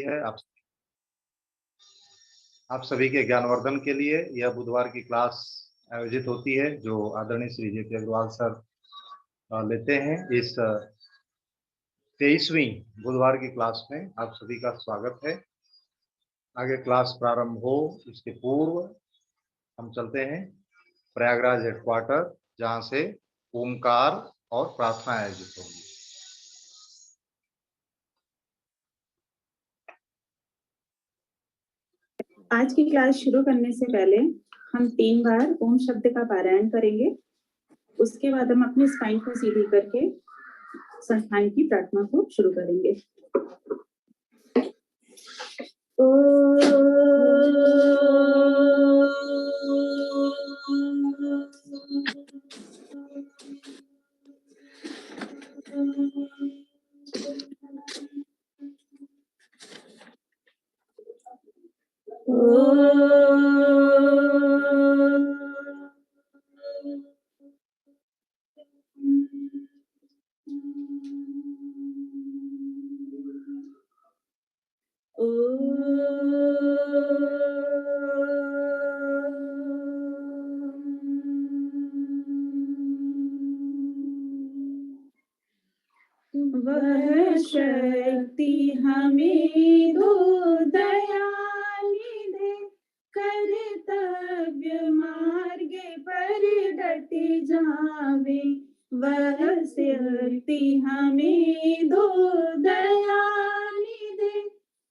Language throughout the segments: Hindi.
है आप सभी के ज्ञानवर्धन के लिए यह बुधवार की क्लास आयोजित होती है, जो आदरणीय Shri J P Agarwal sir लेते हैं। इस 23वीं बुधवार की क्लास में आप सभी का स्वागत है। आगे क्लास प्रारंभ हो इसके पूर्व हम चलते हैं प्रयागराज हेडक्वार्टर, जहां से ओमकार और प्रार्थना आयोजित होगी। आज की क्लास शुरू करने से पहले हम 3 बार ओम शब्द का पारायण करेंगे। उसके बाद हम अपनी स्पाइन को सीधी करके संस्थान की प्रार्थना को शुरू करेंगे। वह शक्ति हमें दो दयाली दे, कर्तव्य मार्ग पर डट जावे। वह शक्ति हमें दो दयाली दे,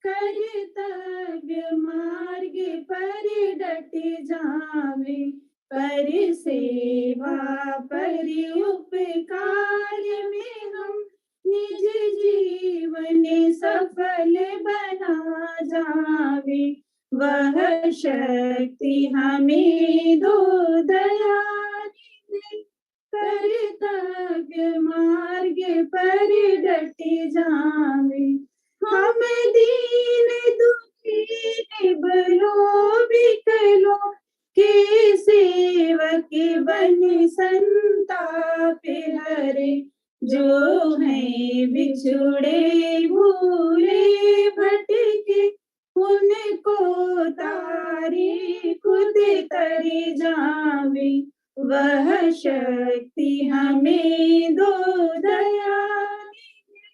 कर्तव्य मार्ग पर डट जावे। पर सेवा पर उपकार में हम निज जीवन सफल बना जावे। वह शक्ति हमें दो दयाली दे, कर्तव्य मार्ग पर डट जावे। हम दीन दुखी निबलो बिकलो के सेवक बन संताप हरे। जो है बिछुड़े भूले भटके, उनको तारी खुद तरी जावे। वह शक्ति हमें दो दयाली दे,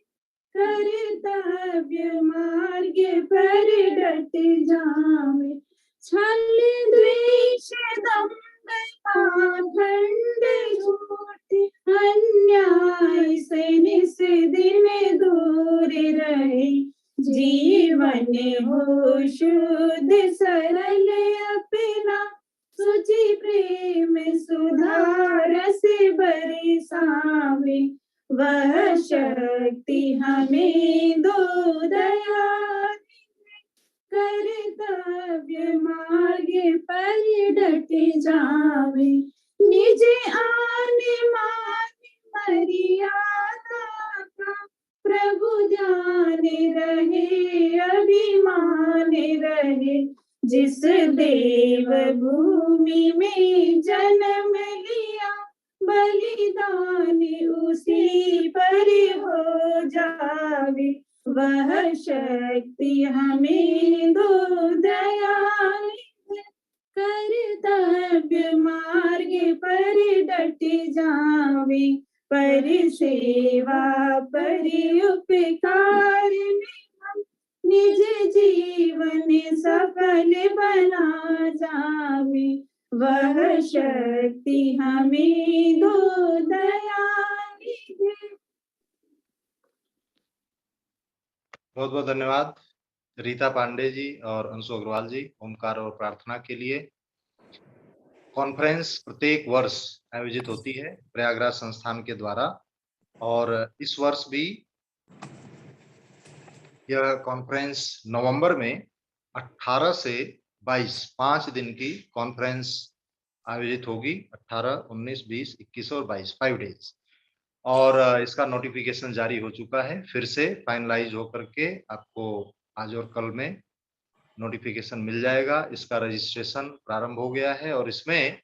कर्तव्य मार्ग पर डट जावे। छल द्वेष दंभ पाखंड झूठ अन्याय से निस दिन दूर रहे। जीवन हो शुद्ध सरल अपना, सुचि प्रेम सुधार से बरसावे। वह शक्ति हमें दो दयाली दे, कर्तव्य मार्ग पर डट जावे। निज आने मान मर्यादा का प्रभु जाने रहे, अभिमान रहे। जिस देव भूमि में जन्म लिया, बलिदान उसी पर हो जावे। वह शक्ति हमें दो दयाली दे, कर्तव्य मार्ग पर डट जावे। पर सेवा पर उपकार में हम निज जीवन सफल बना जावे। वह शक्ति हमें दो दयाली दे। बहुत बहुत धन्यवाद रीता पांडे जी और अंशु अग्रवाल जी ओमकार और प्रार्थना के लिए। कॉन्फ्रेंस प्रत्येक वर्ष आयोजित होती है प्रयागराज संस्थान के द्वारा, और इस वर्ष भी यह कॉन्फ्रेंस नवंबर में 18 से 22 5 दिन की कॉन्फ्रेंस आयोजित होगी। 18, 19, 20, 21 और 22 5 डेज। और इसका नोटिफिकेशन जारी हो चुका है, फिर से फाइनलाइज होकर के आपको आज और कल में नोटिफिकेशन मिल जाएगा। इसका रजिस्ट्रेशन प्रारंभ हो गया है, और इसमें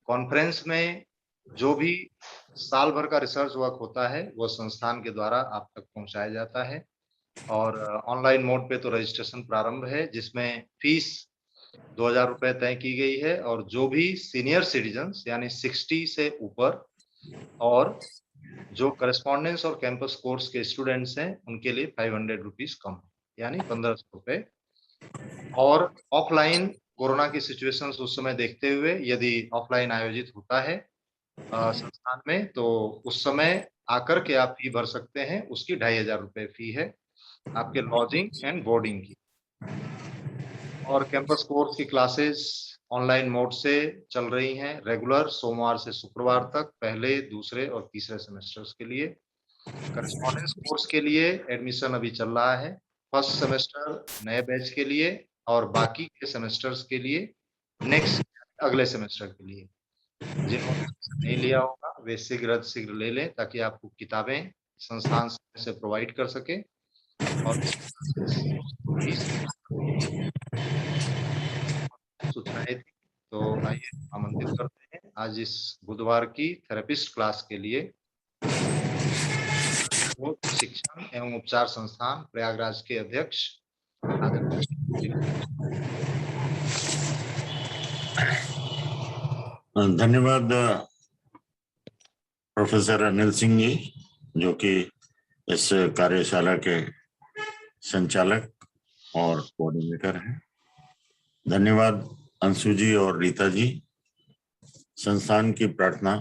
कॉन्फ्रेंस में जो भी साल भर का रिसर्च वर्क होता है वो संस्थान के द्वारा आप तक पहुंचाया जाता है। और ऑनलाइन मोड पे तो रजिस्ट्रेशन प्रारंभ है, जिसमें फीस 2000 रुपए तय की गई है, और जो भी सीनियर सिटीजन्स यानी 60 से ऊपर और जो करस्पॉन्डेंस और कैंपस कोर्स के स्टूडेंट्स हैं उनके लिए 500 रुपीज कम, यानी 1500 रुपए। और ऑफलाइन कोरोना की सिचुएशंस उस समय देखते हुए यदि ऑफलाइन आयोजित होता है संस्थान में, तो उस समय आकर के आप फी भर सकते हैं। उसकी 2500 रुपए फी है आपके लॉजिंग एंड बोर्डिंग की। और कैंपस कोर्स की क्लासेस ऑनलाइन मोड से चल रही हैं रेगुलर, सोमवार से शुक्रवार तक, पहले, दूसरे और तीसरे सेमेस्टर्स के लिए। करस्पॉन्डेंस कोर्स के लिए एडमिशन अभी चल रहा है, फर्स्ट सेमेस्टर नए बैच के लिए और बाकी के सेमेस्टर्स के लिए नेक्स्ट अगले सेमेस्टर के लिए। जिन्होंने नहीं लिया होगा वे शीघ्र ले लें, ताकि आपको किताबें संस्थान से प्रोवाइड कर सके और सूचनाएं थी। तो आइए आमंत्रित करते हैं आज इस बुधवार की थेरेपिस्ट क्लास के लिए शिक्षण एवं उपचार संस्थान प्रयागराज के अध्यक्ष आदरणीय। धन्यवाद प्रोफेसर अनिल सिंह जी, जो कि इस कार्यशाला के संचालक और कोऑर्डिनेटर हैं। धन्यवाद अंशु जी और रीता जी। संस्थान की प्रार्थना,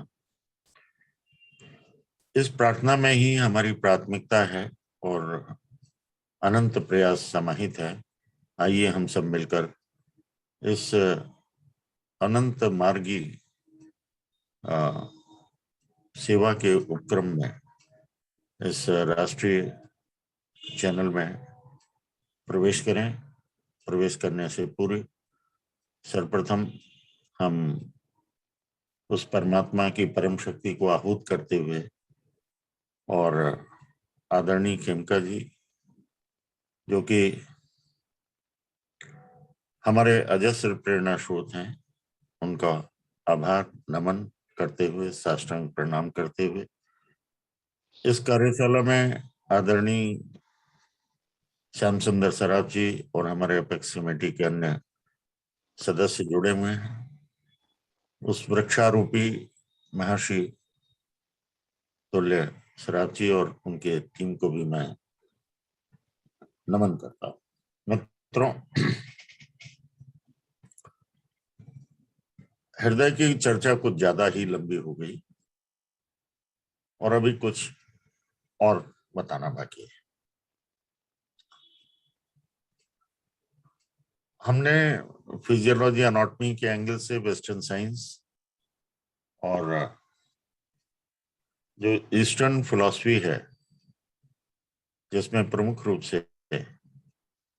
इस प्रार्थना में ही हमारी प्राथमिकता है और अनंत प्रयास समाहित है। आइए हम सब मिलकर इस अनंत मार्गी सेवा के उपक्रम में, इस राष्ट्रीय चैनल में प्रवेश करें। प्रवेश करने से पूर्व सर्वप्रथम हम उस परमात्मा की परम शक्ति को आहूत करते हुए और आदरणीय खेमका जी, जो कि हमारे अजस्र प्रेरणा स्रोत हैं, उनका आभार नमन करते हुए, साष्टांग प्रणाम करते हुए, इस कार्यशाला में आदरणीय श्याम सुंदर सराफ जी और हमारे अपेक्स कमेटी के अन्य सदस्य जुड़े हुए हैं। उस वृक्षारोपी महर्षि तुल्य सराफ जी और उनके टीम को भी मैं नमन करता हूं। मित्रों, हृदय की चर्चा कुछ ज्यादा ही लंबी हो गई और अभी कुछ और बताना बाकी है। हमने फिजियोलॉजी एनाटॉमी के एंगल से वेस्टर्न साइंस और जो ईस्टर्न फिलॉसफी है, जिसमें प्रमुख रूप से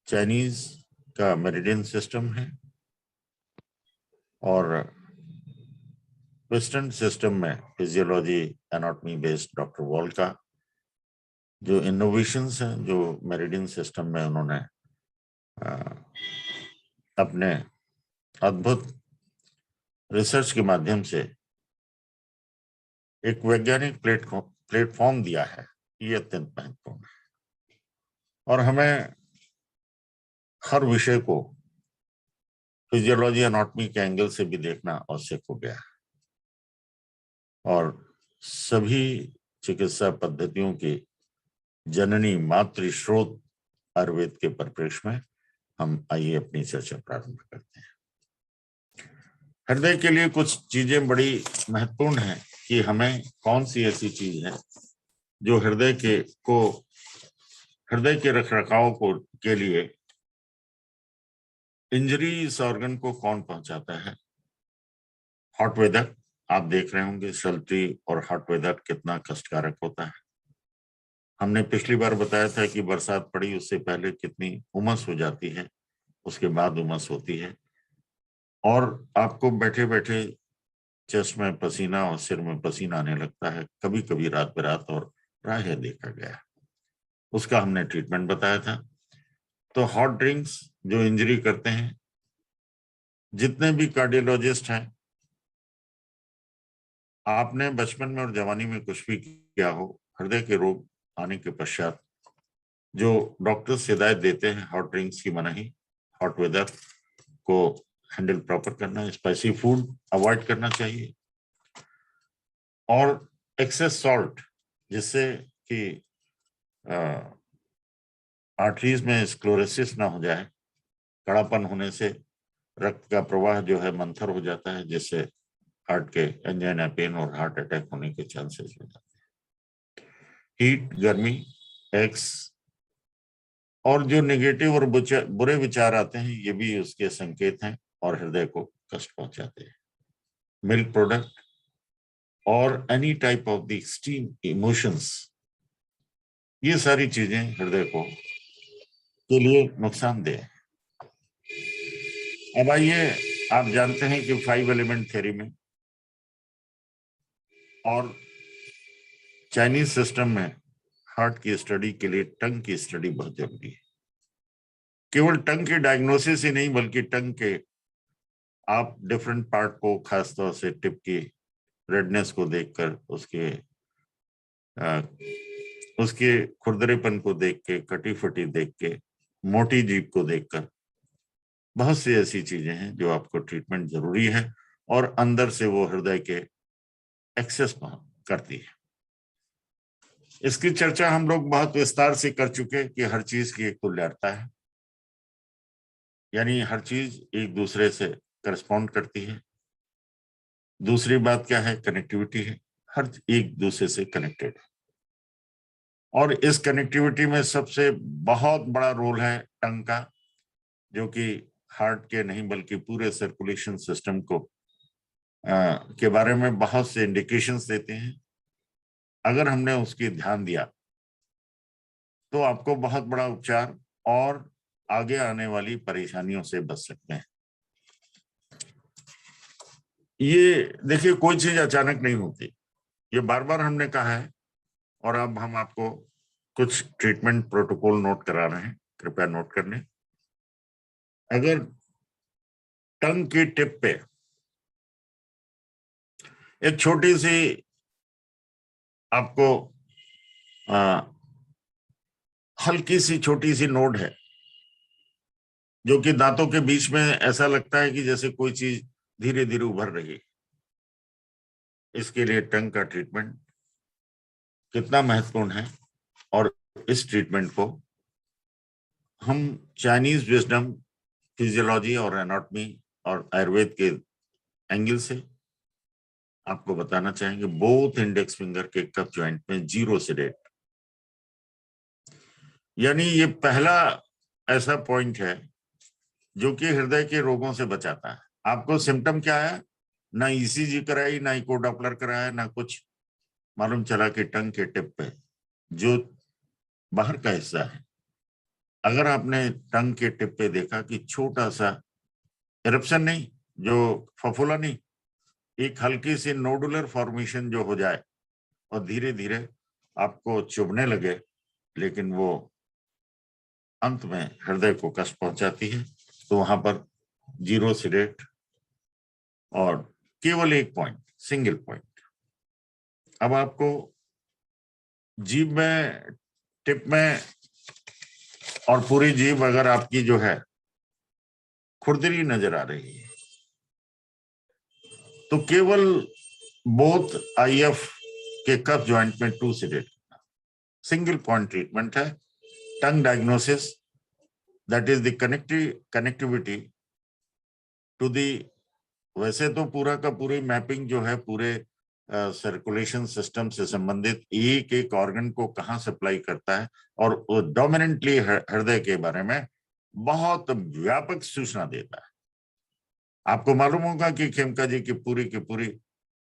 चाइनीज का मेरिडियन सिस्टम है और वेस्टर्न सिस्टम में physiology anatomy based doctor wall का जो इनोवेशंस हैं, जो मेरिडियन सिस्टम में उन्होंने अपने अद्भुत रिसर्च के माध्यम से एक वैज्ञानिक प्लेटफॉर्म दिया है, ये अत्यंत महत्वपूर्ण है। और हमें हर विषय को फिजियोलॉजी एनाटॉमी के एंगल से भी देखना आवश्यक हो गया है और सभी चिकित्सा पद्धतियों की जननी मातृ स्रोत आयुर्वेद के परिप्रेक्ष्य में हम आइए अपनी चर्चा प्रारंभ करते हैं। हृदय के लिए कुछ चीजें बड़ी महत्वपूर्ण हैं कि हमें कौन सी ऐसी चीज है जो हृदय के रखरखाव को के लिए, इंजरी इस ऑर्गन को कौन पहुंचाता है। हॉट वेदर, आप देख रहे होंगे सर्दी और हॉट वेदर कितना कष्टकारक होता है। हमने पिछली बार बताया था कि बरसात पड़ी उससे पहले कितनी उमस हो जाती है, उसके बाद उमस होती है और आपको बैठे बैठे चेस्ट में पसीना और सिर में पसीना आने लगता है, कभी कभी रात बेरात, और प्रायः देखा गया। उसका हमने ट्रीटमेंट बताया था। तो हॉट ड्रिंक्स जो इंजरी करते हैं, जितने भी कार्डियोलॉजिस्ट हैं, आपने बचपन में और जवानी में कुछ भी किया हो, हृदय के रोग आने के पश्चात जो डॉक्टर्स हिदायत देते हैं, हॉट ड्रिंक्स की मनाही, हॉट वेदर को हैंडल प्रॉपर करना, स्पाइसी फूड अवॉइड करना चाहिए, और एक्सेस सॉल्ट जिससे कि आर्टरीज में स्क्लेरोसिस ना हो जाए, कड़ापन होने से रक्त का प्रवाह जो है मंथर हो जाता है, जिससे हार्ट के एंजाइना पेन और हार्ट अटैक होने के चांसेस हो जाते हैं। हीट, गर्मी, एक्स और जो नेगेटिव और बुरे विचार आते हैं, ये भी उसके संकेत हैं और हृदय को कष्ट पहुंचाते हैं। मिल्क प्रोडक्ट और any type of the extreme emotions, ये सारी चीजें हृदय को के लिए नुकसानदेह है। अब आइए, आप जानते हैं कि 5 एलिमेंट थ्योरी में और चाइनीज सिस्टम में हार्ट की स्टडी के लिए टंग की स्टडी बहुत जरूरी है। केवल टंग की डायग्नोसिस ही नहीं, बल्कि टंग के आप डिफरेंट पार्ट को, खासतौर से टिप की रेडनेस को देखकर, उसके खुरदरेपन को देख के, कटी फटी देख के, मोटी जीभ को देखकर, बहुत सी ऐसी चीजें हैं जो आपको ट्रीटमेंट जरूरी है और अंदर से वो हृदय के एक्सेस करती है। इसकी चर्चा हम लोग बहुत विस्तार से कर चुके कि हर चीज की एक तुल्यता है, यानी हर चीज एक दूसरे से करस्पॉन्ड करती है। दूसरी बात क्या है? कनेक्टिविटी है, हर एक दूसरे से कनेक्टेड है, और इस कनेक्टिविटी में सबसे बहुत बड़ा रोल है टंग का, जो कि हार्ट के नहीं बल्कि पूरे सर्कुलेशन सिस्टम को के बारे में बहुत से इंडिकेशंस देते हैं। अगर हमने उसकी ध्यान दिया तो आपको बहुत बड़ा उपचार और आगे आने वाली परेशानियों से बच सकते हैं। ये देखिए, कोई चीज अचानक नहीं होती, ये बार बार हमने कहा है, और अब हम आपको कुछ ट्रीटमेंट प्रोटोकॉल नोट करा रहे हैं, कृपया नोट कर लें। अगर टंग की टिप पे एक छोटी सी आपको हल्की सी छोटी सी नोड है, जो कि दांतों के बीच में ऐसा लगता है कि जैसे कोई चीज धीरे धीरे उभर रही है, इसके लिए टंग का ट्रीटमेंट कितना महत्वपूर्ण है, और इस ट्रीटमेंट को हम चाइनीज विजडम, फिजियोलॉजी और एनाटॉमी और आयुर्वेद के एंगल से आपको बताना चाहेंगे। बोथ इंडेक्स फिंगर के कफ जॉइंट में 0 सेडेट, यानी ये पहला ऐसा पॉइंट है जो कि हृदय के रोगों से बचाता है। आपको सिम्टम क्या है? ना ईसीजी कराई, ना इको डॉपलर कराया, ना कुछ, मालूम चला कि टंग के टिप पे जो बाहर का हिस्सा है, अगर आपने टंग के टिप पे देखा कि छोटा सा इरप्शन नहीं, जो फफूला नहीं, एक हल्की सी नोडुलर फॉर्मेशन जो हो जाए और धीरे धीरे आपको चुभने लगे, लेकिन वो अंत में हृदय को कष्ट पहुंचाती है, तो वहां पर 0 सेडेट और केवल एक पॉइंट, सिंगल पॉइंट। अब आपको जीभ में, टिप में और पूरी जीभ अगर आपकी जो है खुरदरी नजर आ रही है, तो केवल बोथ आईएफ के कफ जॉइंट में 2 सेडेट, सिंगल पॉइंट ट्रीटमेंट है। Tongue diagnosis, that is the connectivity to the, वैसे तो पूरा का पूरी मैपिंग जो है पूरे सर्कुलेशन सिस्टम से संबंधित एक एक ऑर्गन को कहाँ सप्लाई करता है, और डोमिनेंटली हृदय के बारे में बहुत व्यापक सूचना देता है। आपको मालूम होगा कि खेमका जी की पूरी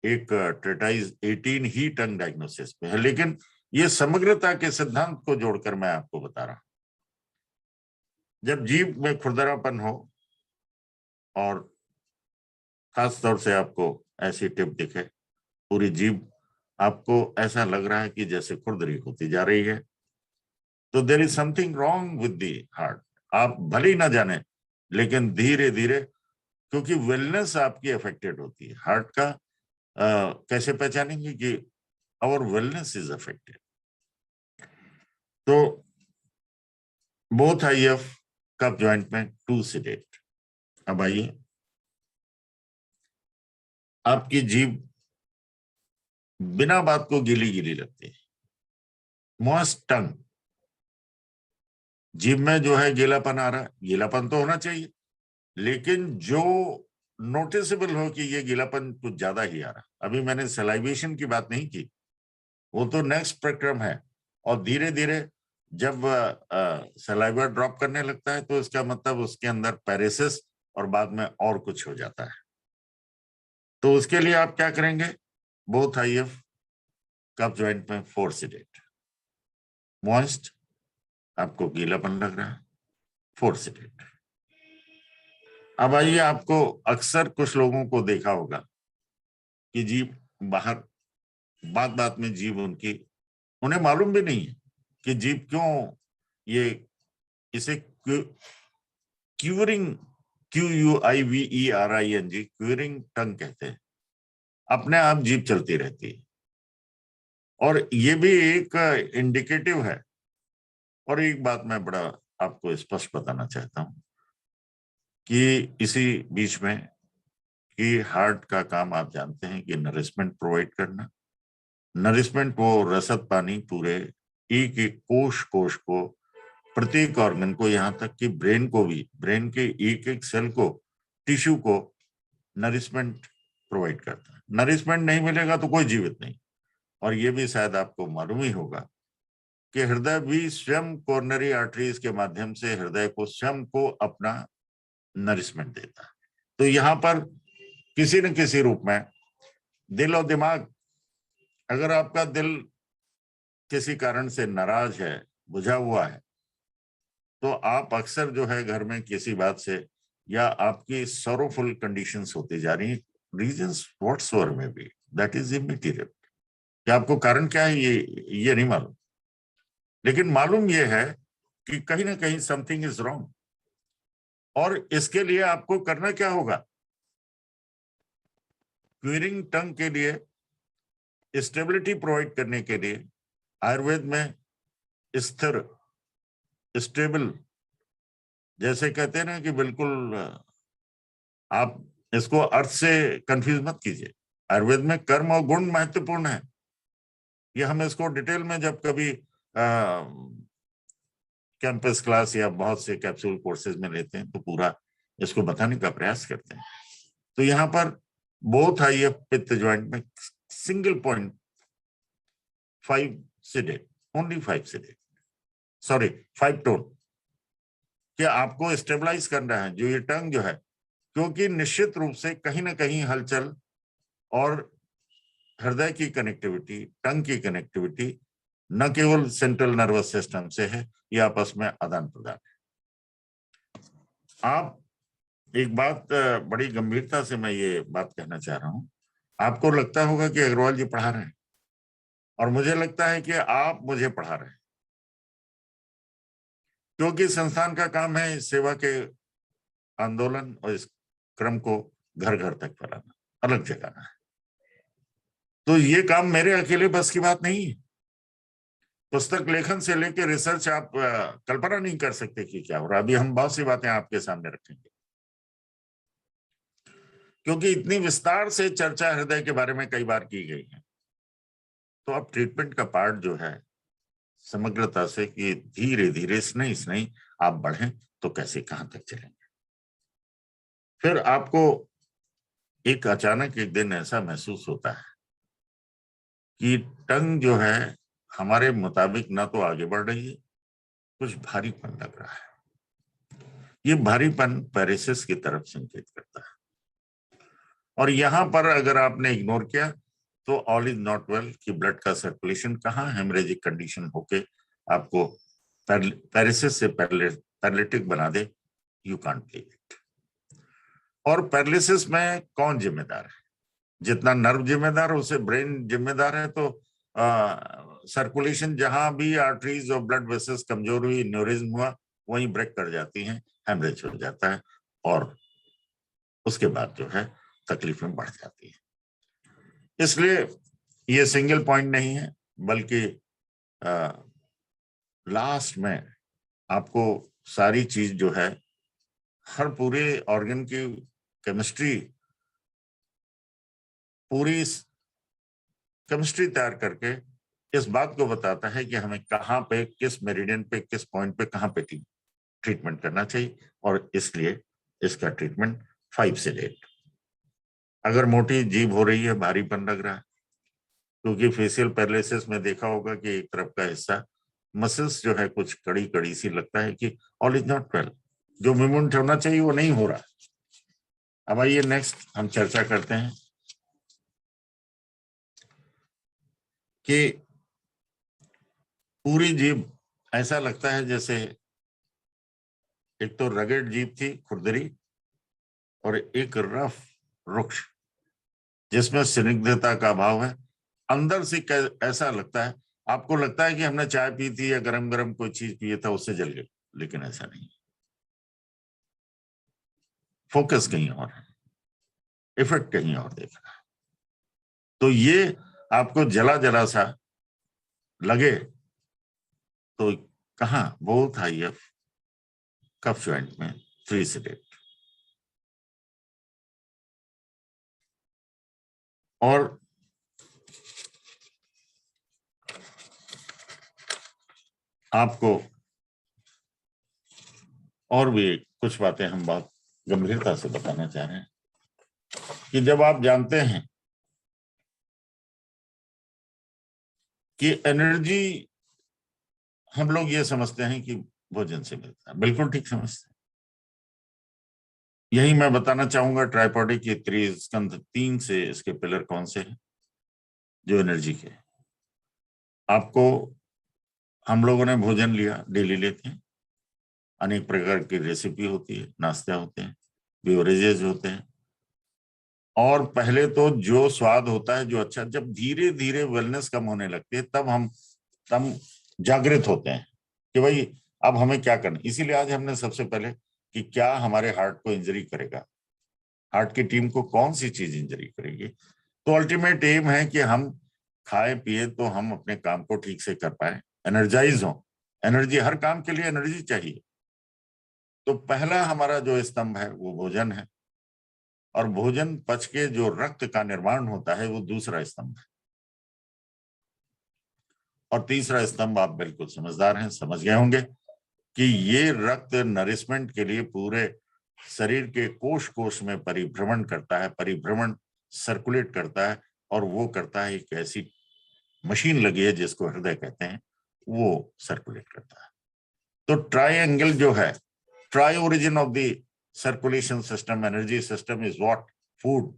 एक ट्रेटाइज 18 ही टंग डायग्नोसिस पे है, लेकिन ये समग्रता के सिद्धांत को जोड़कर मैं आपको बता रहा हूं। जब जीभ में खुरदरापन हो और खास तौर से आपको ऐसी टिप दिखे, पूरी जीभ आपको ऐसा लग रहा है कि जैसे खुरदरी होती जा रही है, तो there is something wrong with the heart. आप भले ही ना जाने, लेकिन धीरे धीरे, क्योंकि वेलनेस आपकी अफेक्टेड होती है। हार्ट का कैसे पहचानेंगे कि आवर वेलनेस इज अफेक्टेड? तो बोथ IF कप जॉइंट में 2 सीडेट। अब आइए, आपकी जीभ बिना बात को गीली गीली लगती है, मॉइस्ट टंग। जीभ में जो है गीलापन आ रहा है, गीलापन तो होना चाहिए, लेकिन जो नोटिसेबल हो कि ये गीलापन कुछ ज्यादा ही आ रहा है। अभी मैंने सलाइवेशन की बात नहीं की, वो तो नेक्स्ट स्पेक्ट्रम है। और धीरे धीरे जब सलाइवा ड्रॉप करने लगता है तो इसका मतलब उसके अंदर पैरेसिस और बाद में और कुछ हो जाता है। तो उसके लिए आप क्या करेंगे, बोथ IF कप जॉइंट में 4 सीडेट। मॉइस्ट, आपको गीलापन लग रहा है, 4 सीडेट। अब आइए, आपको अक्सर कुछ लोगों को देखा होगा कि जीभ बाहर, बात बात में जीभ उनकी, उन्हें मालूम भी नहीं है कि जीभ क्यों, ये इसे क्यूरिंग, QUIVERING, क्यूरिंग टंग कहते हैं। अपने आप जीभ चलती रहती है, और ये भी एक इंडिकेटिव है। और एक बात मैं बड़ा आपको स्पष्ट बताना चाहता हूं कि इसी बीच में कि हार्ट का काम आप जानते हैं कि नरिशमेंट प्रोवाइड करना। नरिशमेंट वो रसद पानी पूरे एक एक कोश कोश को, प्रत्येक ऑर्गन को, यहाँ तक कि ब्रेन को भी, ब्रेन के एक एक सेल को, टिश्यू को नरिशमेंट प्रोवाइड करता है। नरिशमेंट नहीं मिलेगा तो कोई जीवित नहीं। और ये भी शायद आपको मालूम ही होगा कि हृदय भी स्वयं कोरोनरी आर्टरीज के माध्यम से हृदय को स्वयं को अपना नरिशमेंट देता है। तो यहाँ पर किसी न किसी रूप में दिल और दिमाग, अगर आपका दिल किसी कारण से नाराज है, बुझा हुआ है, तो आप अक्सर जो है घर में किसी बात से, या आपकी सॉरोफुल कंडीशंस होती जा रही, रीजंस व्हाट्सएवर में भी, दैट इज इमैटेरियल। कि आपको कारण क्या है ये नहीं मालूम, लेकिन मालूम ये है कि कहीं ना कहीं समथिंग इज रॉन्ग। और इसके लिए आपको करना क्या होगा, क्यूरिंग टंग के लिए स्टेबिलिटी प्रोवाइड करने के लिए आयुर्वेद में स्थिर, स्टेबल, जैसे कहते हैं ना कि बिल्कुल, आप इसको अर्थ से कंफ्यूज मत कीजिए। आयुर्वेद में कर्म और गुण महत्वपूर्ण है। ये हम इसको डिटेल में जब कभी कैंपस क्लास या बहुत से कैप्सूल कोर्सेज में लेते हैं तो पूरा इसको बताने का प्रयास करते हैं। तो यहाँ पर बोथ IF पित्त ज्वाइंट में single point 5 seeded, only 5 seeded, sorry 5 tone, कि आपको स्टेबलाइज करना है जो ये टंग जो है, क्योंकि निश्चित रूप से कहीं ना कहीं हलचल और हृदय की कनेक्टिविटी, टंग की कनेक्टिविटी न केवल सेंट्रल नर्वस सिस्टम से है, ये आपस में आदान प्रदान है। आप एक बात बड़ी गंभीरता से मैं ये बात कहना चाह रहा हूं, आपको लगता होगा कि अग्रवाल जी पढ़ा रहे हैं, और मुझे लगता है कि आप मुझे पढ़ा रहे हैं, क्योंकि संस्थान का काम है इस सेवा के आंदोलन और इस क्रम को घर घर तक फैलाना, अलग जगाना है। तो ये काम मेरे अकेले बस की बात नहीं है। पुस्तक लेखन से लेकर रिसर्च आप कल्पना नहीं कर सकते कि क्या हो रहा। अभी हम बहुत सी बातें आपके सामने रखेंगे, क्योंकि इतनी विस्तार से चर्चा हृदय के बारे में कई बार की गई है। तो अब ट्रीटमेंट का पार्ट जो है समग्रता से कि धीरे धीरे स्नेही आप बढ़ें तो कैसे कहां तक चलेंगे। फिर आपको एक अचानक एक दिन ऐसा महसूस होता है कि टंग जो है हमारे मुताबिक ना तो आगे बढ़ रही है, कुछ भारीपन लग रहा है। ये भारीपन पैरेसिस की तरफ संकेत करता है। और यहां पर अगर आपने इग्नोर किया तो ऑल इज नॉट वेल, कि ब्लड का सर्कुलेशन कहाँ हेमरेजिक कंडीशन होके आपको पैरेसिस से पैरालिटिक बना दे, यू कांट लीव इट। और पैरालिसिस में कौन जिम्मेदार है? जितना नर्व जिम्मेदार है उसे ब्रेन जिम्मेदार है। तो सर्कुलेशन जहां भी आर्टरीज और ब्लड वेसल्स कमजोर हुई, न्यूरिज्म हुआ, वहीं ब्रेक कर जाती हैं, हेमरेज हो जाता है, और उसके बाद जो है तकलीफें बढ़ जाती है। इसलिए ये सिंगल पॉइंट नहीं है, बल्कि लास्ट में आपको सारी चीज जो है, हर पूरे ऑर्गन की केमिस्ट्री, पूरी केमिस्ट्री तैयार करके इस बात को बताता है कि हमें कहाँ पे, किस मेरिडियन पे, किस पॉइंट पे कहाँ पे ट्रीटमेंट करना चाहिए, और इसलिए इसका ट्रीटमेंट 5 से 8। अगर मोटी जीभ हो रही है, भारीपन लग रहा है, क्योंकि फेशियल पैरालिसिस में देखा होगा कि एक तरफ का हिस्सा मसल्स जो है कुछ कड़ी कड़ी सी लगता है कि ऑल इज नॉट वेल, जो मूवमेंट होना चाहिए वो नहीं हो रहा। अब आइए नेक्स्ट हम चर्चा करते हैं कि पूरी जीभ ऐसा लगता है जैसे एक तो रगड़ जीभ थी, खुरदरी, और एक रफ रुक्ष जिसमें स्निग्धता का अभाव है। अंदर से ऐसा लगता है, आपको लगता है कि हमने चाय पी थी या गरम गरम कोई चीज पिए था उससे जल गए, लेकिन ऐसा नहीं, फोकस कहीं और है, इफेक्ट कहीं और देख रहा है। तो ये आपको जला जला सा लगे तो कहाँ, बोथ IF कफ जॉइंट में 3 से 8। और आपको और भी कुछ बातें हम बहुत गंभीरता से बताना चाह रहे हैं कि जब आप जानते हैं कि एनर्जी, हम लोग ये समझते हैं कि भोजन से मिलता है, बिल्कुल ठीक समझते हैं। यही मैं बताना चाहूंगा, ट्राइपॉडिक के त्रिस्कंध 3 से इसके पिलर कौन से हैं जो एनर्जी के। आपको, हम लोगों ने भोजन लिया, डेली लेते हैं, अनेक प्रकार की रेसिपी होती है, नाश्ता होते हैं, बेवरेजेस होते हैं, और पहले तो जो स्वाद होता है, जो अच्छा, जब धीरे धीरे वेलनेस कम होने लगती है तब जागृत होते हैं कि भाई अब हमें क्या करना। इसीलिए आज हमने सबसे पहले कि क्या हमारे हार्ट को इंजरी करेगा, हार्ट की टीम को कौन सी चीज इंजरी करेगी। तो अल्टीमेट एम है कि हम खाए पिए तो हम अपने काम को ठीक से कर पाए, एनर्जाइज हो। एनर्जी, हर काम के लिए एनर्जी चाहिए। तो पहला हमारा जो स्तंभ है वो भोजन है, और भोजन पच के जो रक्त का निर्माण होता है वो दूसरा स्तंभ है। और तीसरा स्तंभ, आप बिल्कुल समझदार हैं, समझ गए होंगे कि ये रक्त नरिशमेंट के लिए पूरे शरीर के कोश कोश में परिभ्रमण करता है, परिभ्रमण सर्कुलेट करता है, और वो करता है, एक ऐसी मशीन लगी है जिसको हृदय कहते हैं, वो सर्कुलेट करता है। तो ट्राइएंगल जो है, try origin of the circulation system, energy system is what? Food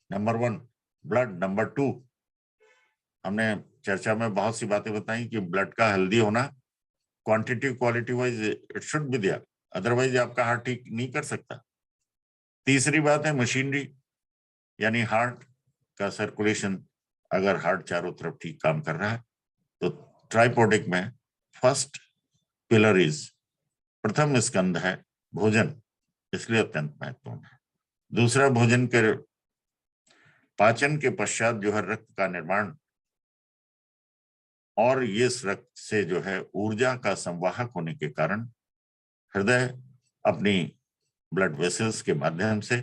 number 1, blood number 2। हमने चर्चा में बहुत सी बातें बताई कि ब्लड का हेल्दी होना, quantity quality wise it should be there, otherwise आपका हार्ट ठीक नहीं कर सकता। तीसरी बात है मशीनरी, यानी हार्ट का सर्कुलेशन। अगर हार्ट चारों तरफ ठीक काम कर रहा है तो ट्राइपोडिक में फर्स्ट पिलर इज, प्रथम स्कंध है भोजन, इसलिए अत्यंत महत्वपूर्ण है। दूसरा, भोजन के पाचन के पश्चात जो है रक्त का निर्माण, और ये रक्त से जो है ऊर्जा का संवाहक होने के कारण हृदय अपनी ब्लड वेसल्स के माध्यम से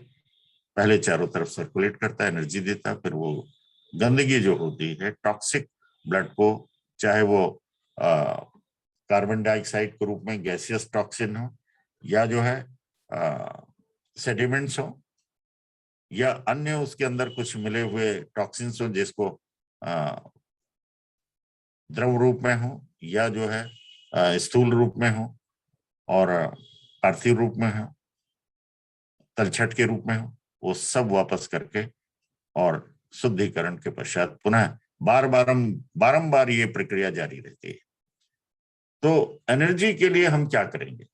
पहले चारों तरफ सर्कुलेट करता है, एनर्जी देता है, फिर वो गंदगी जो होती है, टॉक्सिक ब्लड को, चाहे वो कार्बन डाइऑक्साइड के रूप में गैसियस टॉक्सिन हो, या जो है सेडिमेंट्स हो, या अन्य उसके अंदर कुछ मिले हुए टॉक्सिन्स हो, जिसको द्रव रूप में हो, या जो है स्थूल रूप में हो, और पार्थिव रूप में हो, तलछट के रूप में हो, वो सब वापस करके और शुद्धिकरण के पश्चात पुनः बारंबार ये प्रक्रिया जारी रहती है। तो एनर्जी के लिए हम क्या करेंगे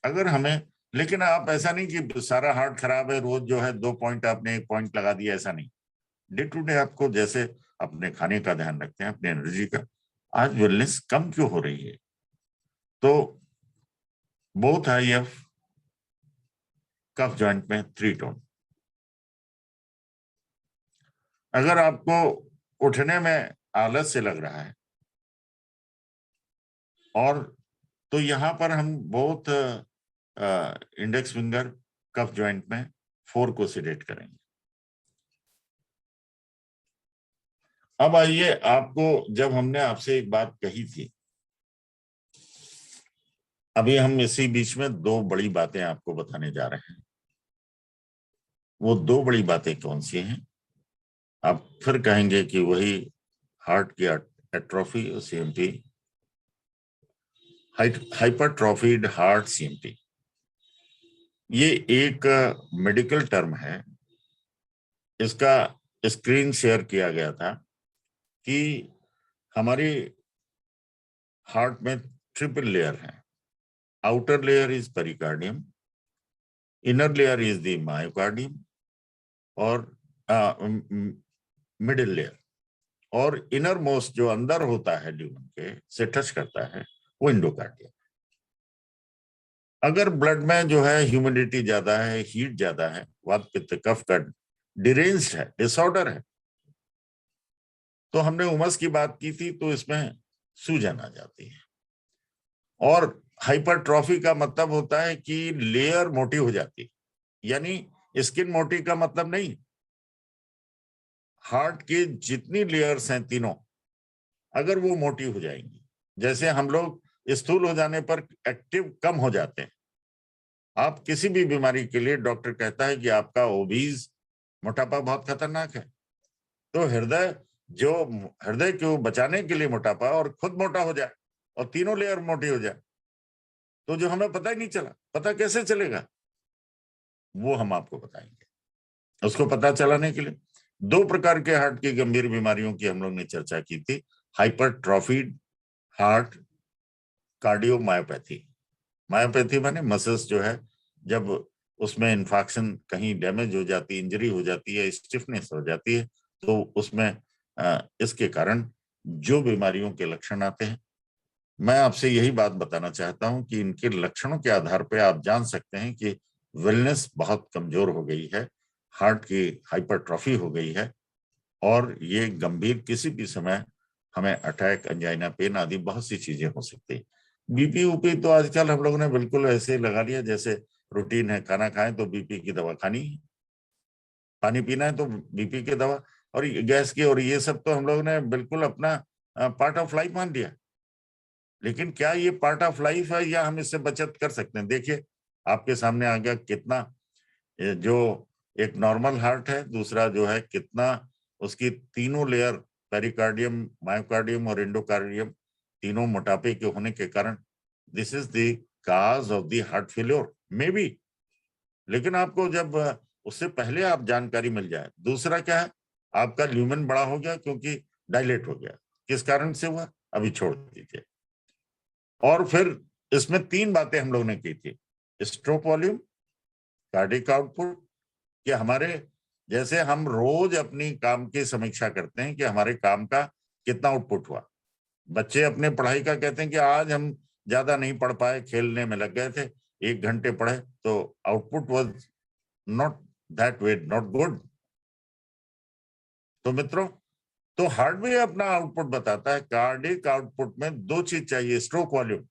अगर हमें, लेकिन आप ऐसा नहीं कि सारा हार्ट खराब है, रोज जो है 2 पॉइंट आपने 1 पॉइंट लगा दिया, ऐसा नहीं। डे टू डे आपको जैसे अपने खाने का ध्यान रखते हैं, अपने एनर्जी का। आज वेलनेस कम क्यों हो रही है? तो बोथ IF कफ जॉइंट में 3 टोन। अगर आपको उठने में आलस्य लग रहा है और तो यहाँ पर हम बहुत इंडेक्स फिंगर कफ जॉइंट में 4 को सिलेक्ट करेंगे। अब आइए, आपको जब हमने आपसे एक बात कही थी, अभी हम इसी बीच में 2 बड़ी बातें आपको बताने जा रहे हैं। वो 2 बड़ी बातें कौन सी हैं? आप फिर कहेंगे कि वही हार्ट की एट्रोफी और सीएमपी, हाइपरट्रोफीड हार्ट सीएमपी। ये एक मेडिकल टर्म है, इसका स्क्रीन शेयर किया गया था कि हमारी हार्ट में ट्रिपल लेयर है। Outer layer is pericardium, inner layer is the myocardium और मिडिल लेयर, और इनर मोस्ट जो अंदर होता है ल्यूमन के से टच करता है वो एंडोकार्डियम। अगर ब्लड में जो है ह्यूमिडिटी ज्यादा है, हीट ज्यादा है, वात पित्त कफ का डिरेंज्ड है, डिसऑर्डर है, तो हमने उमस की बात की थी, तो इसमें सूजन आ जाती है। और हाइपरट्रॉफी का मतलब होता है कि लेयर मोटी हो जाती है, यानी स्किन मोटी का मतलब नहीं, हार्ट की जितनी लेयर्स हैं तीनों, अगर वो मोटी हो जाएंगी, जैसे हम लोग स्थूल हो जाने पर एक्टिव कम हो जाते हैं। आप किसी भी बीमारी के लिए डॉक्टर कहता है कि आपका ओबीज, मोटापा बहुत खतरनाक है, तो हृदय को बचाने के लिए मोटापा और खुद मोटा हो जाए और तीनों लेयर मोटी हो जाए, तो जो हमें पता ही नहीं चला, पता कैसे चलेगा? वो हम आपको बताएंगे। उसको पता चलाने के लिए 2 प्रकार के हार्ट की गंभीर बीमारियों की हम लोग ने चर्चा की थी। हाइपरट्रॉफीड हार्ट कार्डियोमायोपैथी, मायोपैथी माने मसल्स जो है, जब उसमें इन्फेक्शन कहीं डैमेज हो जाती है, इंजरी हो जाती है, स्टिफनेस हो जाती है, तो उसमें इसके कारण जो बीमारियों के लक्षण आते हैं, मैं आपसे यही बात बताना चाहता हूं कि इनके लक्षणों के आधार पर आप जान सकते हैं कि वेलनेस बहुत कमजोर हो गई है, हार्ट की हाइपरट्रॉफी हो गई है, और ये गंभीर किसी भी समय हमें अटैक, एंजाइना, पेन आदि बहुत सी चीजें हो सकती है। बीपी ऊपी तो आजकल हम लोगों ने बिल्कुल ऐसे लगा लिया जैसे रूटीन है, खाना खाएं तो बीपी की दवा खानी है, पानी पीना है तो बीपी की दवा, और गैस की, और ये सब तो हम लोगों ने बिल्कुल अपना पार्ट ऑफ लाइफ मान लिया। लेकिन क्या ये पार्ट ऑफ लाइफ है या हम इससे बचत कर सकते हैं? देखिए, आपके सामने आ गया कितना जो एक नॉर्मल हार्ट है, दूसरा जो है कितना उसकी तीनों लेयर, पेरिकार्डियम, मायोकार्डियम और एंडोकार्डियम, तीनों मोटापे के होने के कारण this is the cause of the heart failure may be. लेकिन आपको जब उससे पहले आप जानकारी मिल जाए। दूसरा क्या है, आपका ल्यूमेन बड़ा हो गया क्योंकि डायलेट हो गया, किस कारण से हुआ अभी छोड़ दीजिए। और फिर इसमें 3 बातें हम लोग ने की थी, स्ट्रोक वॉल्यूम, कार्डिक आउटपुट, कि हमारे जैसे हम रोज अपनी काम की समीक्षा करते हैं कि हमारे काम का कितना आउटपुट हुआ। बच्चे अपने पढ़ाई का कहते हैं कि आज हम ज्यादा नहीं पढ़ पाए, खेलने में लग गए थे, 1 घंटे पढ़े, तो output was not that way, not good. तो मित्रों, तो हार्ट भी अपना आउटपुट बताता है। कार्डिक आउटपुट में 2 चीज चाहिए, स्ट्रोक वॉल्यूम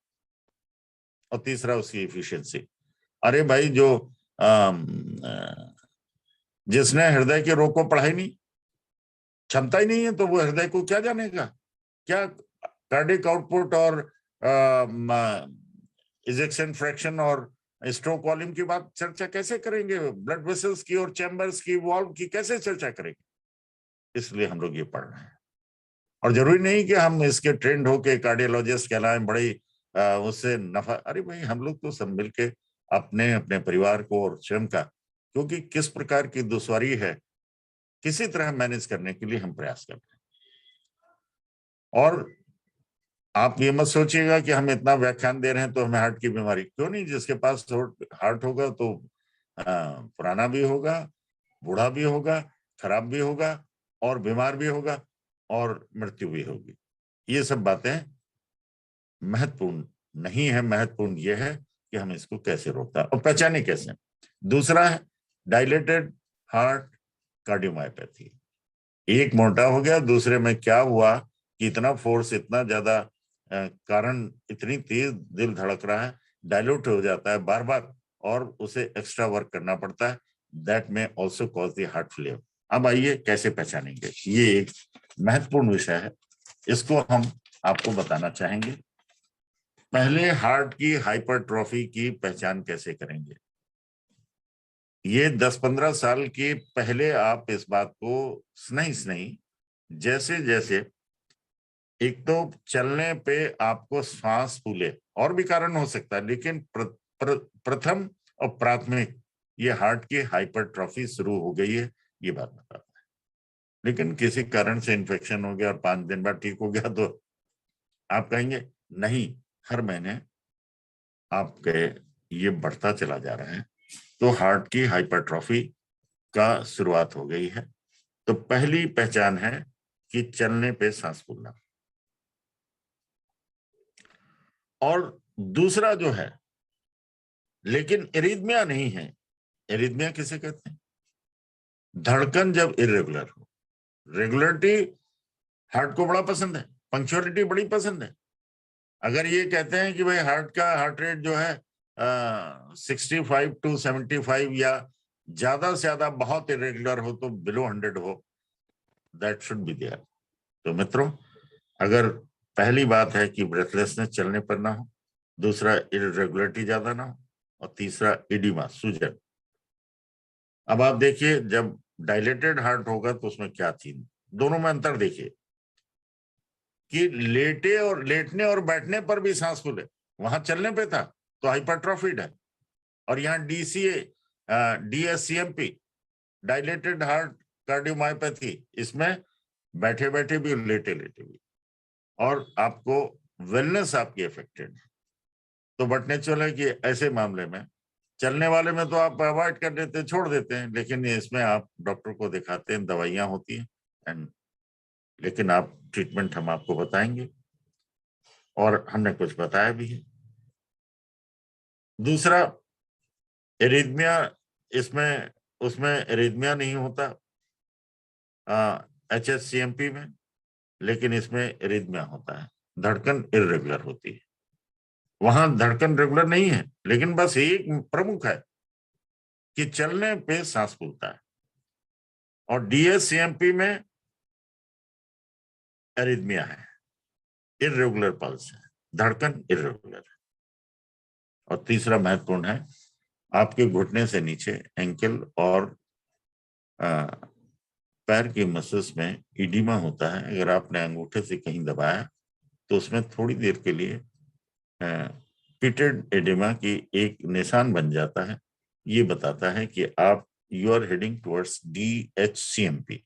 और तीसरा उसकी एफिशिएंसी। अरे भाई, जो जिसने हृदय के रोग को पढ़ाई नहीं, क्षमता ही नहीं है, तो वो हृदय को क्या जानेगा? क्या कार्डिक आउटपुट और इजेक्शन फ्रैक्शन और स्ट्रोक वॉल्यूम की बात चर्चा कैसे करेंगे? ब्लड वेसल्स की और चैम्बर्स की, वॉल्व की कैसे चर्चा करेंगे? इसलिए हम लोग ये पढ़ रहे हैं। और जरूरी नहीं कि हम इसके ट्रेंड होके कार्डियोलॉजिस्ट कहलाएं, बड़ी उससे नफा। अरे भाई, हम लोग तो सब मिलके अपने अपने परिवार को और स्वयं का, क्योंकि किस प्रकार की दुश्वारी है, किसी तरह मैनेज करने के लिए हम प्रयास करते हैं। और आप ये मत सोचिएगा कि हम इतना व्याख्यान दे रहे हैं तो हमें हार्ट की बीमारी, क्यों नहीं? जिसके पास हार्ट होगा तो पुराना भी होगा, बूढ़ा भी होगा, खराब भी होगा, और बीमार भी होगा, और मृत्यु भी होगी। ये सब बातें महत्वपूर्ण नहीं है, महत्वपूर्ण यह है कि हम इसको कैसे रोकता है और पहचाने कैसे। दूसरा है डायलेटेड हार्ट कार्डियोमायोपैथी। एक मोटा हो गया, दूसरे में क्या हुआ कि इतना फोर्स, इतना ज्यादा कारण इतनी तेज दिल धड़क रहा है, डायल्यूट हो जाता है बार बार और उसे एक्स्ट्रा वर्क करना पड़ता है, दैट में also cause the heart failure. अब आइए कैसे पहचानेंगे, ये एक महत्वपूर्ण विषय है, इसको हम आपको बताना चाहेंगे। पहले हार्ट की हाइपरट्रॉफी की पहचान कैसे करेंगे? ये 10-15 साल के पहले आप इस बात को स्नेही जैसे जैसे एक तो चलने पे आपको सांस फूले, और भी कारण हो सकता है, लेकिन प्रथम और प्राथमिक ये हार्ट की हाइपरट्रॉफी शुरू हो गई है, ये बात बताता है। लेकिन किसी कारण से इन्फेक्शन हो गया और 5 दिन बाद ठीक हो गया तो आप कहेंगे नहीं, हर महीने आपके ये बढ़ता चला जा रहा है, तो हार्ट की हाइपरट्रॉफी का शुरुआत हो गई है। तो पहली पहचान है कि चलने पे सांस फूलना। और दूसरा जो है, लेकिन एरिथमिया नहीं है। एरिथमिया किसे कहते हैं? धड़कन जब इरेगुलर हो। रेगुलरिटी हार्ट को बड़ा पसंद है, पंक्चुअलिटी बड़ी पसंद है। अगर ये कहते हैं कि भाई हार्ट रेट जो है 65 to 75 या ज्यादा से ज्यादा बहुत इरेगुलर हो तो बिलो 100 हो, दैट शुड बी देयर। तो मित्रों, अगर पहली बात है कि ब्रेथलेसनेस चलने पर ना हो, दूसरा इरेगुलरिटी ज्यादा ना हो, और तीसरा एडिमा सूजन। अब आप देखिए, जब डायलेटेड हार्ट होगा तो उसमें क्या चीज, दोनों में अंतर देखिए कि लेटने और बैठने पर भी सांस फूले, वहां चलने पे था तो हाइपरट्रॉफिड है, और यहाँ DSCMP डायलेटेड हार्ट कार्डियोमायोपैथी, इसमें बैठे बैठे भी और लेटे लेटे भी, और आपको वेलनेस आपकी अफेक्टेड है। तो बट नेचुरल है कि ऐसे मामले में चलने वाले में तो आप अवॉइड कर देते, छोड़ देते हैं, लेकिन इसमें आप डॉक्टर को दिखाते हैं, दवाइयां होती हैं एंड, लेकिन आप ट्रीटमेंट हम आपको बताएंगे और हमने कुछ बताया भी है। दूसरा, एरिथमिया, इसमें उसमें एरिथमिया नहीं होता HSCMP में, लेकिन इसमें एरिथमिया होता है, धड़कन इर्रेगुलर होती है। वहां धड़कन रेगुलर नहीं है, लेकिन बस एक प्रमुख है कि चलने पे सांस फूलता है, और DSCMP में एरिथमिया है, इर्रेगुलर पल्स है, धड़कन इर्रेगुलर है। और तीसरा महत्वपूर्ण है, आपके घुटने से नीचे एंकल और पैर के मसल्स में इडिमा होता है। अगर आपने अंगूठे से कहीं दबाया तो उसमें थोड़ी देर के लिए पिटेड एडिमा की एक निशान बन जाता है। ये बताता है कि आप you are heading towards DHCMP।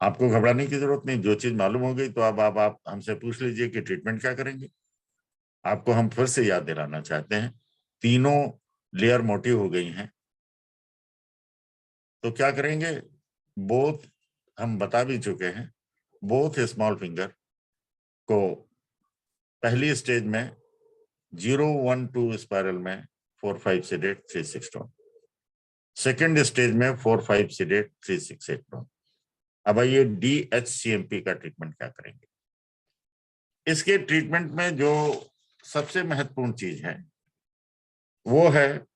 आपको घबराने की जरूरत नहीं, जो चीज मालूम हो गई तो अब आप हमसे पूछ लीजिए कि ट्रीटमेंट क्या करेंगे। आपको हम फिर से याद दिलाना चाहते हैं, तीनों लेयर मोटी हो गई हैं, तो क्या करेंगे? बोथ हम बता भी चुके हैं, बोथ स्मॉल फिंगर को पहली स्टेज में 0-1-2 स्पाइरल में 4-5 सेडेट 3-6 टोन, सेकेंड स्टेज में 4-5 सेडेट 3-6-8 टोन। अब आइए DHCMP का ट्रीटमेंट क्या करेंगे। इसके ट्रीटमेंट में जो सबसे महत्वपूर्ण चीज है वो है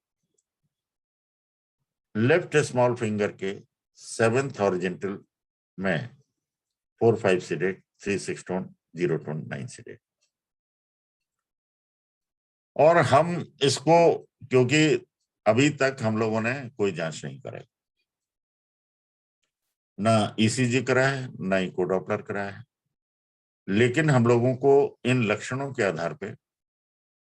लेफ्ट स्मॉल फिंगर के 7th हॉरिजॉन्टल में 4-5 सेडेट 3-6 टोन 0 टोन 9 सेडेट। और हम इसको, क्योंकि अभी तक हम लोगों ने कोई जांच नहीं कराई, ना ECG कराया है, ना इको डॉपलर कराया है, लेकिन हम लोगों को इन लक्षणों के आधार पे,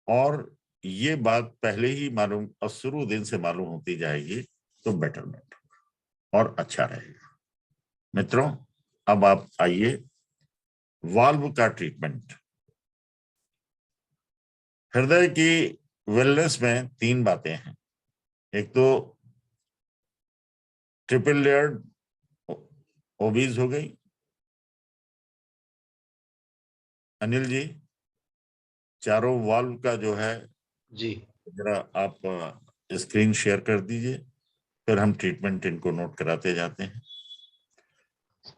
और ये बात पहले ही मालूम और शुरू दिन से मालूम होती जाएगी, तो बेटरमेंट और अच्छा रहेगा। मित्रों, अब आप आइए वाल्व का ट्रीटमेंट। हृदय की वेलनेस में 3 बातें हैं। एक तो ट्रिपल लेयर्ड ओबीज हो गई। अनिल जी, चारों वाल्व का जो है जी जरा आप स्क्रीन शेयर कर दीजिए, फिर हम ट्रीटमेंट इनको नोट कराते जाते हैं।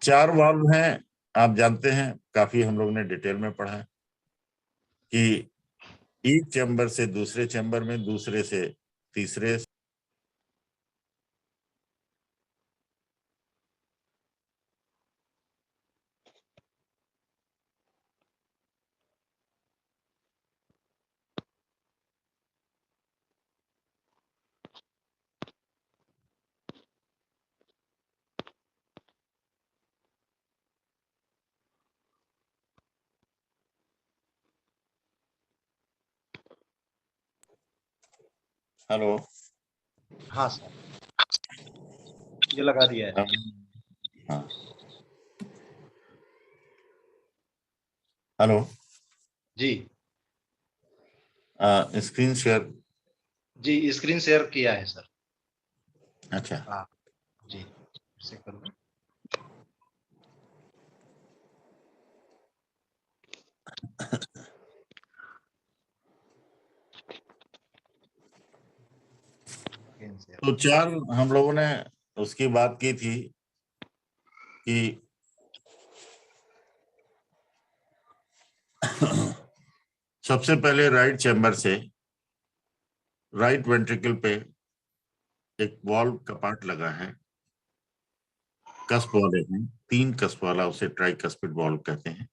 4 वाल्व हैं आप जानते हैं, काफी हम लोग ने डिटेल में पढ़ा है कि एक चैम्बर से दूसरे चैम्बर में, दूसरे से तीसरे, हेलो, हाँ सर, ये लगा दिया है। हाँ, हेलो, जी स्क्रीन शेयर। जी, स्क्रीन शेयर किया है सर। अच्छा, हाँ जी, से करूँ। Screen share. तो चार हम लोगों ने उसकी बात की थी कि सबसे पहले राइट चैम्बर से राइट वेंट्रिकल पे एक वॉल्व का पार्ट लगा है, कस्प वाले हैं, 3 कस्प वाला, उसे ट्राइकस्पिड वॉल्व कहते हैं।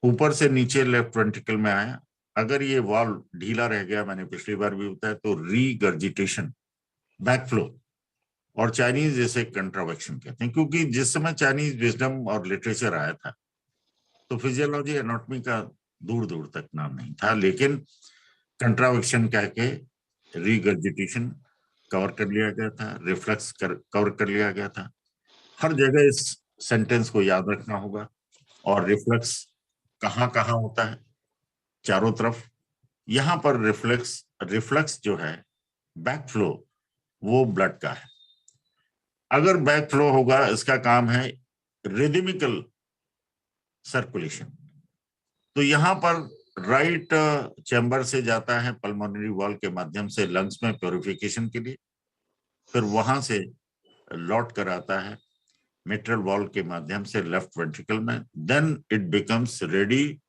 ऊपर से नीचे लेफ्ट वेंट्रिकल में आया। अगर ये वॉल्व ढीला रह गया, मैंने पिछली बार भी बताया, तो रीगर्जिटेशन, बैकफ्लो और चाइनीज जैसे कंट्रावेक्शन कहते हैं। क्योंकि जिस समय चाइनीज विजडम और लिटरेचर आया था तो फिजियोलॉजी एनाटॉमी का दूर दूर तक नाम नहीं था, लेकिन कंट्रावेक्शन कह के रीगर्जिटेशन कवर कर लिया गया था, रिफ्लक्स कवर कर लिया गया था। हर जगह इस सेंटेंस को याद रखना होगा। और रिफ्लक्स कहाँ कहाँ होता है? चारों तरफ। यहां पर रिफ्लक्स रिफ्लक्स जो है, बैकफ्लो, वो ब्लड का है। अगर बैकफ्लो होगा, इसका काम है रिदमिकल सर्कुलेशन। तो यहाँ पर राइट चैम्बर से जाता है पल्मोनरी वॉल के माध्यम से लंग्स में प्योरिफिकेशन के लिए, फिर वहां से लौट कर आता है मिट्रल वॉल के माध्यम से लेफ्ट वेंट्रिकल में, then it becomes ready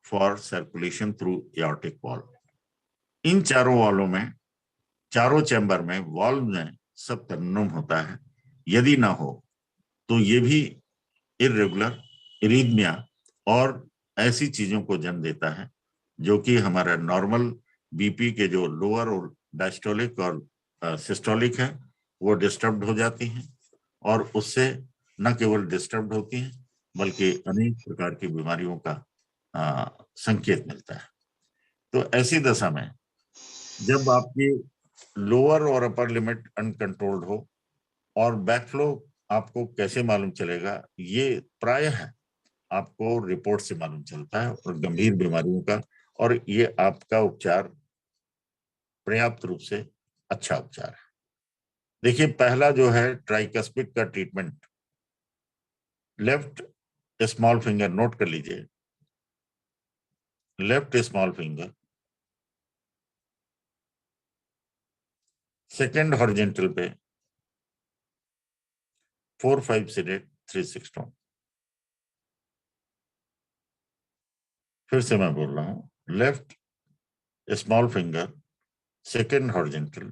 for circulation through aortic valve. इन चारों वॉलों में, चारों चैम्बर में, वॉल्व में सब तरन्नुम होता है। यदि ना हो तो ये भी इरेगुलर, इरिथमिया और ऐसी चीजों को जन्म देता है जो कि हमारा नॉर्मल बीपी के जो लोअर और डायस्टोलिक और सिस्टोलिक है वो डिस्टर्ब हो जाती हैं, और उससे न केवल डिस्टर्ब होती हैं बल्कि अनेक प्रकार की बीमारियों का संकेत मिलता है। तो ऐसी दशा में जब आपकी लोअर और अपर लिमिट अनकंट्रोल्ड हो, और बैकफ्लो आपको कैसे मालूम चलेगा? ये प्रायः आपको रिपोर्ट से मालूम चलता है, और गंभीर बीमारियों का, और ये आपका उपचार पर्याप्त रूप से अच्छा उपचार है। देखिए, पहला जो है ट्राइकस्पिड का treatment, left small finger, note कर लीजिए, left small finger, second horizontal पे 4-5 सीडेड 3-6 टोन। फिर से मैं बोल रहा हूं, left small finger, second horizontal,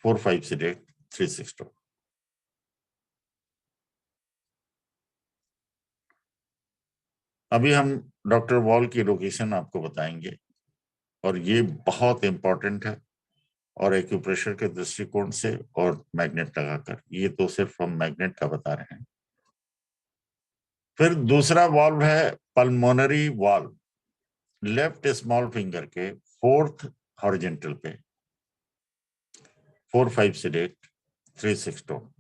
4-5 seeded 3-6 tone. अभी हम डॉक्टर वॉल की लोकेशन आपको बताएंगे, और ये बहुत इंपॉर्टेंट है, और एक्यूप्रेशर के दृष्टिकोण से और मैग्नेट लगाकर। ये तो सिर्फ हम मैग्नेट का बता रहे हैं। फिर दूसरा वॉल्व है pulmonary valve, left small finger के 4th हॉरिजेंटल पे 4-5 सीडेड 3-6 टोन।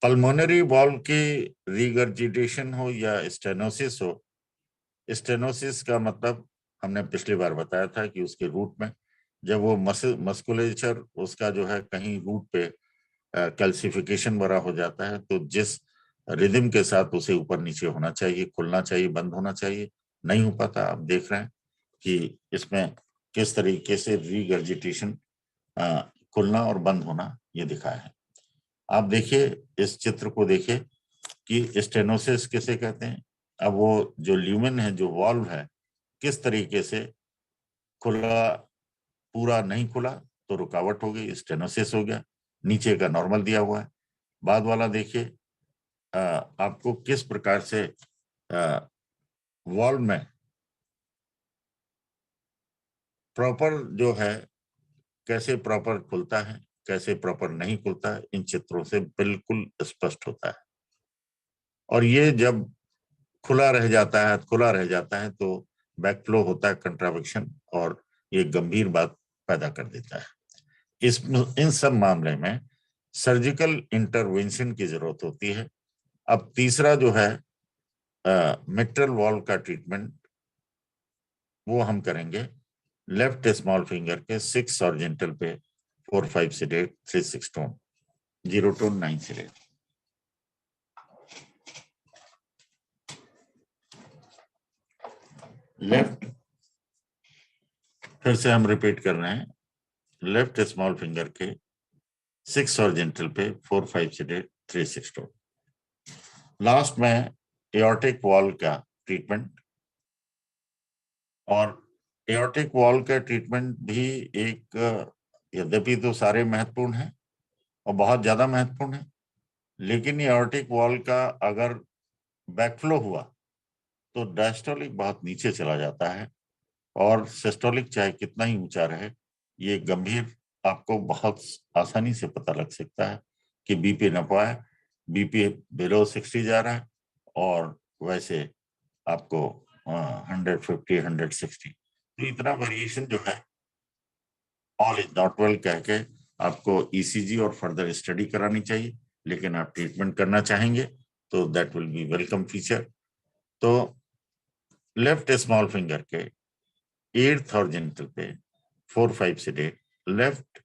पल्मोनरी वॉल्व की रिगर्जिटेशन हो या स्टेनोसिस हो, स्टेनोसिस का मतलब हमने पिछली बार बताया था कि उसके रूट में जब वो मस्कुलेचर उसका जो है कहीं रूट पे कैल्सिफिकेशन बड़ा हो जाता है, तो जिस रिदम के साथ उसे ऊपर नीचे होना चाहिए, खुलना चाहिए, बंद होना चाहिए, नहीं हो पाता। आप देख रहे हैं कि इसमें किस तरीके से रीगर्जिटेशन खुलना और बंद होना ये दिखाया है। आप देखिए इस चित्र को देखिए कि स्टेनोसिस किसे कहते हैं। अब वो जो ल्यूमेन है, जो वॉल्व है, किस तरीके से खुला, पूरा नहीं खुला तो रुकावट हो गई, स्टेनोसिस हो गया। नीचे का नॉर्मल दिया हुआ है। बाद वाला देखिए आपको किस प्रकार से वॉल्व में प्रॉपर जो है कैसे प्रॉपर खुलता है, कैसे प्रॉपर नहीं खुलता है, इन चित्रों से बिल्कुल स्पष्ट होता है। और ये जब खुला रह जाता है तो बैकफ्लो होता है, कंट्रावेक्शन, और ये गंभीर बात पैदा कर देता है। इन सब मामले में सर्जिकल इंटरवेंशन की जरूरत होती है। अब तीसरा जो है मिट्रल वॉल्व का ट्रीटमेंट, वो हम करेंगे लेफ्ट स्मॉल फिंगर के 6 ऑर्जेंटल पे 4, 5 sedate, 3, 6 tone, 0 tone, 9 sedate. Left, फिर से हम रिपीट कर रहे हैं, लेफ्ट स्मॉल फिंगर के 6 ऑर्जेंटल पे 4, 5 सेडेट, 3, 6 टोन। लास्ट में एओर्टिक वॉल्व का ट्रीटमेंट, और एओर्टिक वॉल्व का ट्रीटमेंट भी एक, यद्यपि तो सारे महत्वपूर्ण हैं और बहुत ज्यादा महत्वपूर्ण है, लेकिन एओर्टिक वॉल्व का अगर बैकफ्लो हुआ तो डायस्टोलिक बहुत नीचे चला जाता है, और सिस्टोलिक चाहे कितना ही ऊंचा रहे, ये गंभीर आपको बहुत आसानी से पता लग सकता है कि बीपी नपा है, बीपी बिलो 60 जा रहा है, और वैसे आपको 150, 160। तो इतना वेरिएशन जो है, ऑल इज नॉट वेल कह के आपको ईसीजी और फर्दर स्टडी करानी चाहिए, लेकिन आप ट्रीटमेंट करना चाहेंगे तो that will be welcome feature. तो लेफ्ट स्मॉल फिंगर के 8th ऑर्जेंटल पे 4, 5 सेडेट, लेफ्ट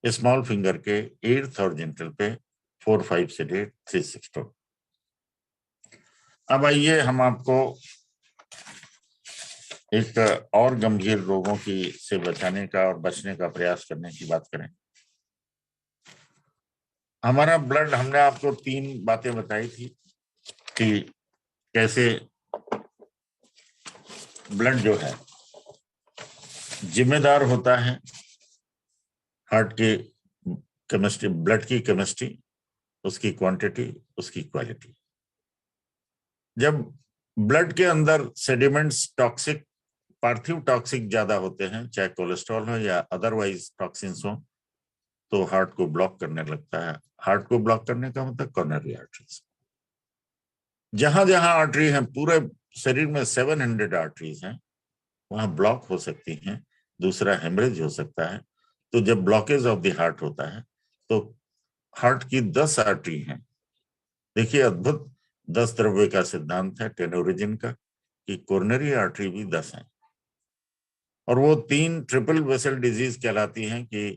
स्मॉल फिंगर के 8th ऑर्जेंटल पे 4, 5 सेडेट, 3, 6 टोन। अब आइए हम आपको एक और गंभीर रोगों की से बचाने का और बचने का प्रयास करने की बात करें। हमारा ब्लड, हमने आपको 3 बातें बताई थी कि कैसे ब्लड जो है जिम्मेदार होता है हार्ट की केमिस्ट्री, ब्लड की केमिस्ट्री, उसकी क्वांटिटी, उसकी क्वालिटी। जब ब्लड के अंदर सेडिमेंट्स टॉक्सिक, पार्थिव टॉक्सिक ज्यादा होते हैं, चाहे कोलेस्ट्रॉल हो या अदरवाइज टॉक्सिन्स हो, तो हार्ट को ब्लॉक करने लगता है। हार्ट को ब्लॉक करने का मतलब कॉर्नरी आर्टरीज। जहां जहां आर्टरी है, पूरे शरीर में 700 आर्टरीज हैं, वहां ब्लॉक हो सकती हैं। दूसरा हेमरेज हो सकता है। तो जब ब्लॉकेज ऑफ द हार्ट होता है तो हार्ट की 10 आर्टरी हैं। देखिए अद्भुत 10 द्रव्य का सिद्धांत है टेनोरिजिन का, कि कोरोनरी आर्टरी भी 10 हैं, और वो 3 ट्रिपल वेसल डिजीज कहलाती हैं कि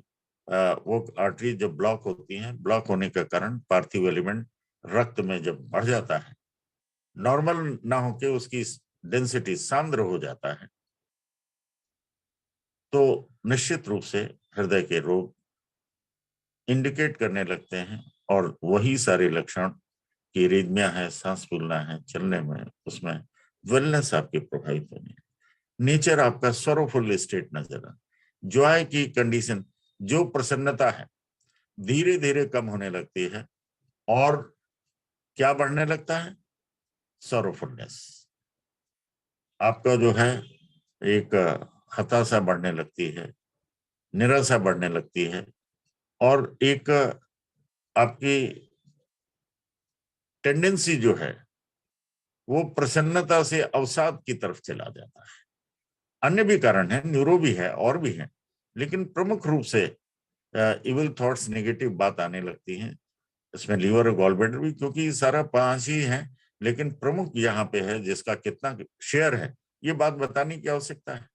वो आर्टरी जब ब्लॉक होती हैं, ब्लॉक होने का कारण पार्थिव एलिमेंट रक्त में जब बढ़ जाता है, नॉर्मल ना होके उसकी डेंसिटी सांद्र हो जाता है, तो निश्चित रूप से हृदय के रोग इंडिकेट करने लगते हैं। और वही सारे लक्षण की रिदमिया है, सांस फूलना है, चलने में, उसमें वेलनेस आपके प्रभावित होने, नेचर आपका सॉरोफुल स्टेट नजर आ, जॉय की कंडीशन, जो प्रसन्नता है धीरे धीरे कम होने लगती है, और क्या बढ़ने लगता है? सॉरोफुलनेस। आपका जो है एक हताशा बढ़ने लगती है, निराशा बढ़ने लगती है, और एक आपकी टेंडेंसी जो है वो प्रसन्नता से अवसाद की तरफ चला जाता है। अन्य भी कारण है, न्यूरो भी है और भी है, लेकिन प्रमुख रूप से इविल थॉट्स, नेगेटिव बात आने लगती हैं। इसमें लीवर और गॉलब्लैडर भी, क्योंकि सारा 5 ही है, लेकिन प्रमुख यहाँ पे है जिसका कितना शेयर है, ये बात बताने की आवश्यकता है।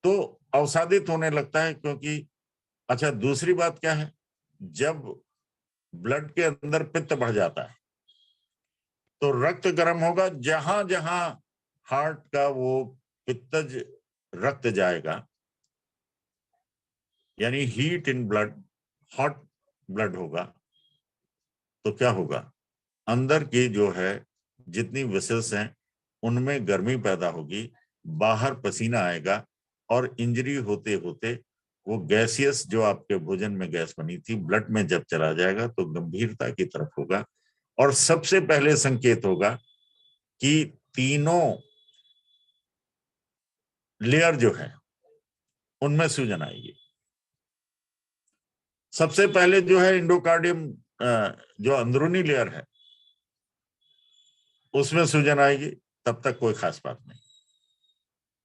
तो अवसादित होने लगता है, क्योंकि अच्छा दूसरी बात क्या है, जब ब्लड के अंदर पित्त बढ़ जाता है तो रक्त गर्म होगा, जहां जहां हार्ट का वो पित्तज रक्त जाएगा यानी heat in blood, hot blood होगा तो क्या होगा, अंदर की जो है जितनी वेसल्स हैं उनमें गर्मी पैदा होगी, बाहर पसीना आएगा और इंजरी होते होते वो गैसियस जो आपके भोजन में गैस बनी थी ब्लड में जब चला जाएगा तो गंभीरता की तरफ होगा। और सबसे पहले संकेत होगा कि तीनों लेयर जो है उनमें सूजन आएगी। सबसे पहले जो है इंडोकार्डियम जो अंदरूनी लेयर है उसमें सूजन आएगी, तब तक कोई खास बात नहीं।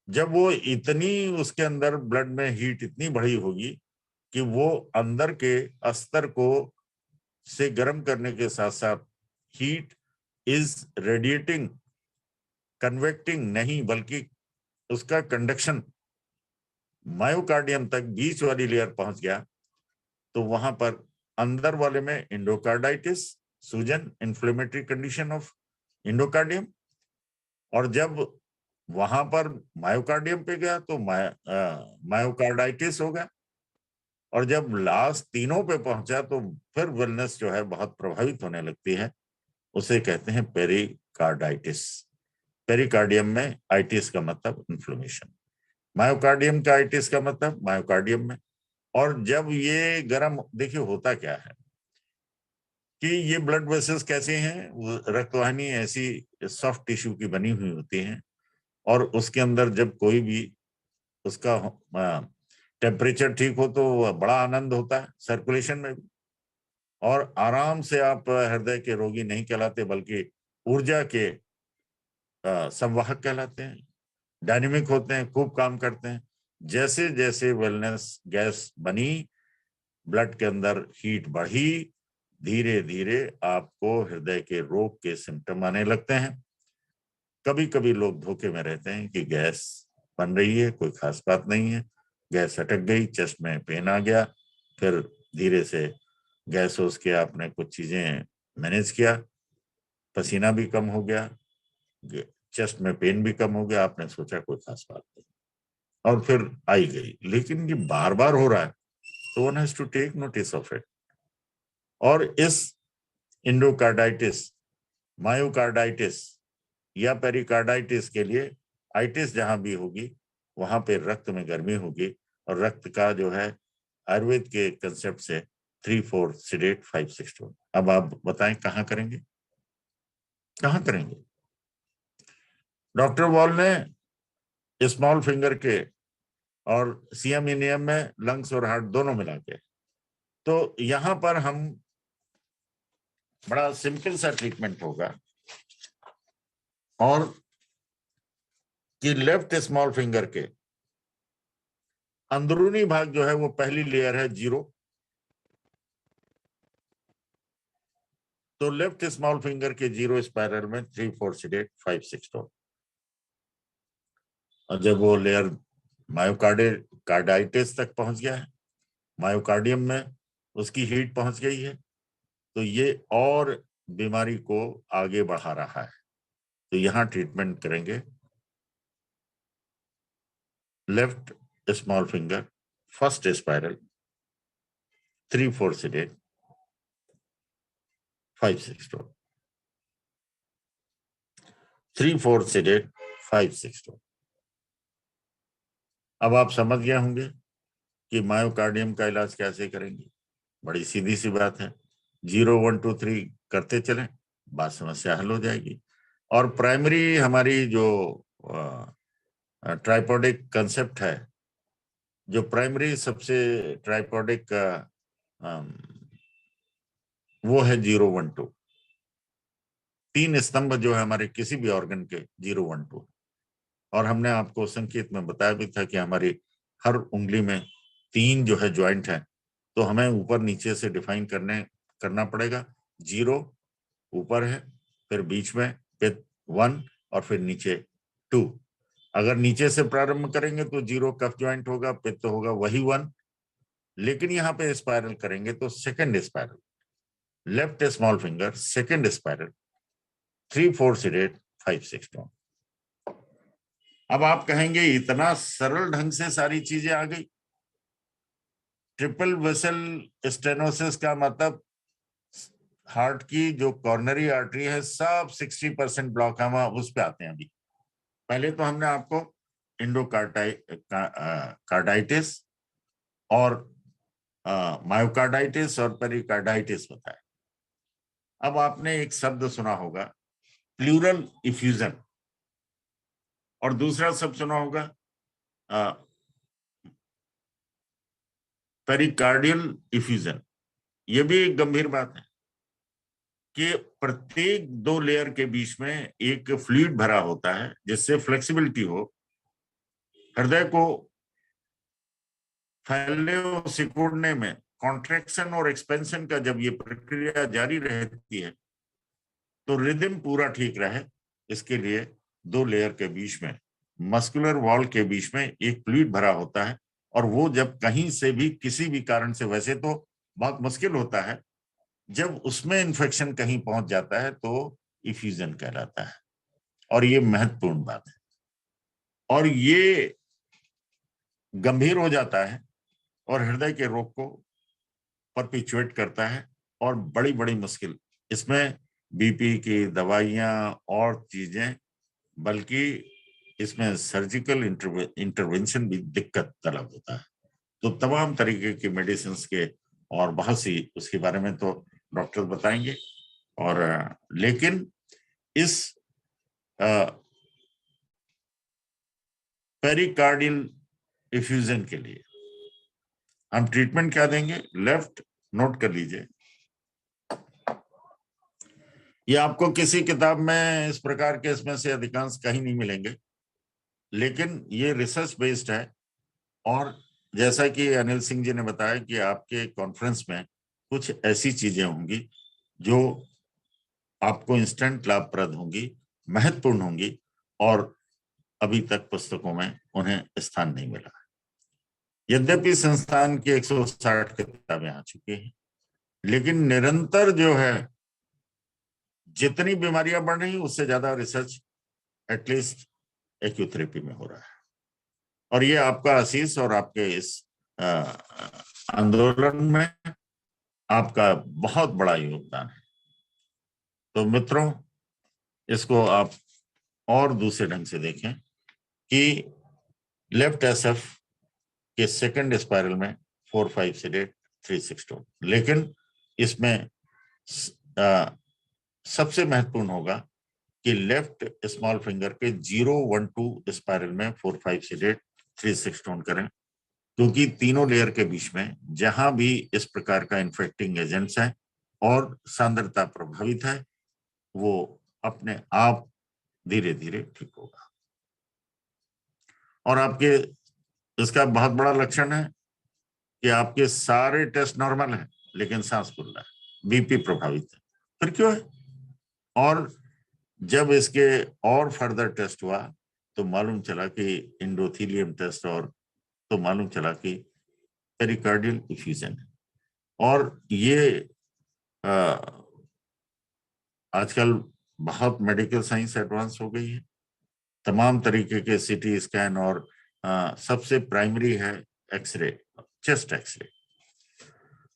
जब वो इतनी उसके अंदर ब्लड में हीट इतनी बढ़ी होगी कि वो अंदर के अस्तर को से गर्म करने के साथ साथ हीट इज रेडिएटिंग, कन्वेक्टिंग नहीं बल्कि उसका कंडक्शन मायोकार्डियम तक बीच वाली लेयर पहुंच गया, तो वहां पर अंदर वाले में इंडोकार्डाइटिस, सूजन, इन्फ्लेमेटरी कंडीशन ऑफ इंडोकार्डियम। और जब वहां पर मायोकार्डियम पे गया तो मायोकार्डाइटिस होगा। और जब लास्ट तीनों पे पहुंचा तो फिर वेलनेस जो है बहुत प्रभावित होने लगती है, उसे कहते हैं पेरिकार्डाइटिस। पेरिकार्डियम में आइटिस का मतलब इन्फ्लेमेशन, मायोकार्डियम का आइटिस का मतलब मायोकार्डियम में। और जब ये गर्म, देखिए होता क्या है कि ये ब्लड वेसल्स कैसे हैं, रक्तवाहिनी ऐसी सॉफ्ट टिश्यू की बनी हुई होती हैं और उसके अंदर जब कोई भी उसका टेम्परेचर ठीक हो तो बड़ा आनंद होता है सर्कुलेशन में भी। और आराम से आप हृदय के रोगी नहीं कहलाते बल्कि ऊर्जा के संवाहक कहलाते हैं, डायनेमिक होते हैं, खूब काम करते हैं। जैसे जैसे वेलनेस गैस बनी, ब्लड के अंदर हीट बढ़ी, धीरे धीरे आपको हृदय के रोग के सिम्टम आने लगते हैं। कभी कभी लोग धोखे में रहते हैं कि गैस बन रही है, कोई खास बात नहीं है, गैस अटक गई, चेस्ट में पेन आ गया, फिर धीरे से गैस हो के आपने कुछ चीजें मैनेज किया, पसीना भी कम हो गया, चेस्ट में पेन भी कम हो गया, आपने सोचा कोई खास बात नहीं और फिर आई गई। लेकिन ये बार बार हो रहा है तो one has to take notice of it. और इस इंडोकार्डाइटिस, मायोकार्डाइटिस या पेरिकार्डाइटिस के लिए आइटिस जहां भी होगी वहां पे रक्त में गर्मी होगी। और रक्त का जो है आयुर्वेद के कंसेप्ट से 3-4 सिडेट 5-6 टोन। अब आप बताएं कहां करेंगे, कहां करेंगे? डॉक्टर वॉल ने स्मॉल फिंगर के और सीएम इनियम में लंग्स और हार्ट दोनों मिला के, तो यहां पर हम बड़ा सिंपल सा ट्रीटमेंट होगा और कि लेफ्ट स्मॉल फिंगर के अंदरूनी भाग जो है वो पहली लेयर है 0, तो लेफ्ट स्मॉल फिंगर के 0 स्पाइरल में 3-4 सिडेट 5-6 टोन। और जब वो लेयर मायोकार्डाइटिस तक पहुंच गया है, मायोकार्डियम में उसकी हीट पहुंच गई है, तो ये और बीमारी को आगे बढ़ा रहा है। तो यहां ट्रीटमेंट करेंगे left small finger first spiral 3-4 सिडेट 5-6 tone, 3-4 सिडेट 5-6 tone. अब आप समझ गए होंगे कि मायोकार्डियम का इलाज कैसे करेंगे। बड़ी सीधी सी बात है, 0 1 2 3 करते चलें, बात समस्या हल हो जाएगी। और प्राइमरी हमारी जो ट्राइपोडिक कंसेप्ट है, जो प्राइमरी सबसे ट्राइपोडिक वो है 0 1 2। 3 स्तंभ जो है हमारे किसी भी ऑर्गन के 0 1 2। और हमने आपको संकेत में बताया भी था कि हमारी हर उंगली में 3 जो है ज्वाइंट है, तो हमें ऊपर नीचे से डिफाइन करना पड़ेगा। 0 ऊपर है, फिर बीच में फिर 1 और फिर नीचे 2। अगर नीचे से प्रारंभ करेंगे तो 0 कफ ज्वाइंट होगा, पित्त होगा, वही 1। लेकिन यहाँ पे स्पाइरल करेंगे तो second spiral, left small finger second spiral 3-4 सिडेट 5-6 tone. अब आप कहेंगे इतना सरल ढंग से सारी चीजें आ गई, ट्रिपल वेसल स्टेनोसिस का मतलब हार्ट की जो कॉर्नरी आर्टरी है सब 60% ब्लॉक, हम उस पे आते हैं अभी। पहले तो हमने आपको कार्डाइटिस और मायोकार्डाइटिस और पेरिकार्डाइटिस बताया। अब आपने एक शब्द सुना होगा प्लूरल इफ्यूजन, और दूसरा शब्द सुना होगा पेरिकार्डियल इफ्यूजन। ये भी एक गंभीर बात है कि प्रत्येक 2 लेयर के बीच में एक फ्लूइड भरा होता है जिससे फ्लेक्सिबिलिटी हो। हृदय को फैलने और सिकुड़ने में कॉन्ट्रैक्शन और एक्सपेंशन का जब ये प्रक्रिया जारी रहती है तो रिदम पूरा ठीक रहे, इसके लिए 2 लेयर के बीच में मस्कुलर वॉल के बीच में एक फ्लूइड भरा होता है, और वो जब कहीं से भी किसी भी कारण से, वैसे तो बहुत मुश्किल होता है, जब उसमें इन्फेक्शन कहीं पहुंच जाता है तो इफ्यूजन कहलाता है। और ये महत्वपूर्ण बात है, और ये गंभीर हो जाता है और हृदय के रोग को परपिचुएट करता है, और बड़ी बड़ी मुश्किल इसमें बीपी की दवाइयां और चीजें, बल्कि इसमें सर्जिकल इंटरवेंशन भी दिक्कत तलब होता है। तो तमाम तरीके की मेडिसिन के और बहुत सी उसके बारे में तो डॉक्टर बताएंगे। और लेकिन इस पेरिकार्डियल इफ्यूजन के लिए हम ट्रीटमेंट क्या देंगे, लेफ्ट नोट कर लीजिए। ये आपको किसी किताब में इस प्रकार के इसमें से अधिकांश कहीं नहीं मिलेंगे, लेकिन ये रिसर्च बेस्ड है। और जैसा कि अनिल सिंह जी ने बताया कि आपके कॉन्फ्रेंस में कुछ ऐसी चीजें होंगी जो आपको इंस्टेंट लाभप्रद होंगी, महत्वपूर्ण होंगी, और अभी तक पुस्तकों में उन्हें स्थान नहीं मिला। यद्यपि संस्थान की 160 किताबें आ चुकी हैं, लेकिन निरंतर जो है जितनी बीमारियां बढ़ रही उससे ज्यादा रिसर्च एटलीस्ट एक्यूथेरेपी में हो रहा है। और ये आपका आशीष और आपके इस आंदोलन में आपका बहुत बड़ा योगदान है। तो मित्रों, इसको आप और दूसरे ढंग से देखें कि लेफ्ट एसएफ के सेकंड स्पाइरल में 4-5 सेडेट 3-6 टोन, लेकिन इसमें सबसे महत्वपूर्ण होगा कि लेफ्ट स्मॉल फिंगर के 0-1-2 स्पाइरल में 4-5 सेडेट 3-6 टोन करें, क्योंकि तीनों लेयर के बीच में जहां भी इस प्रकार का इन्फेक्टिंग एजेंट्स है और सांद्रता प्रभावित है, वो अपने आप धीरे धीरे ठीक होगा। और आपके इसका बहुत बड़ा लक्षण है कि आपके सारे टेस्ट नॉर्मल हैं, लेकिन सांस फूल रहा है, बीपी प्रभावित है। फिर क्यों है? और जब इसके और फर्दर टेस्ट हुआ तो मालूम चला कि एंडोथेलियम टेस्ट, और तो मालूम चला कि पेरिकार्डियल इफ्यूजन है। और ये आजकल बहुत मेडिकल साइंस एडवांस हो गई है, तमाम तरीके के सीटी स्कैन, और सबसे प्राइमरी है एक्सरे, चेस्ट एक्सरे,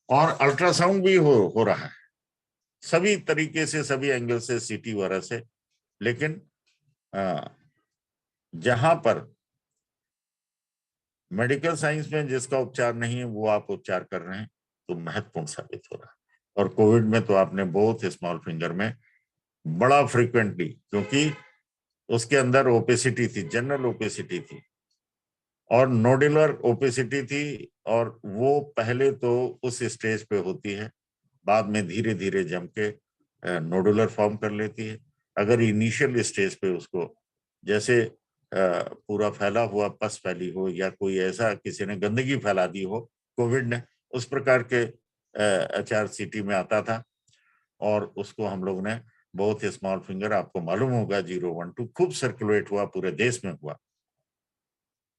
और अल्ट्रासाउंड भी हो रहा है, सभी तरीके से, सभी एंगल से, सीटी वगैरह से। लेकिन जहां पर मेडिकल साइंस में जिसका उपचार नहीं है वो आप उपचार कर रहे हैं, तो महत्वपूर्ण साबित हो रहा है। और कोविड में तो आपने बोथ स्मॉल फिंगर में बड़ा फ्रिक्वेंटली, क्योंकि उसके अंदर ओपेसिटी थी, जनरल ओपेसिटी थी और नोडुलर ओपेसिटी थी, और वो पहले तो उस स्टेज पे होती है, बाद में धीरे धीरे जम के नोडुलर फॉर्म कर लेती है। अगर इनिशियल स्टेज पे उसको, जैसे पूरा फैला हुआ पस फैली हो या कोई ऐसा किसी ने गंदगी फैला दी हो कोविड ने, उस प्रकार के HRCT में आता था, और उसको हम लोग ने बहुत स्मॉल फिंगर, आपको मालूम होगा 0-1-2 खूब सर्कुलेट हुआ, पूरे देश में हुआ,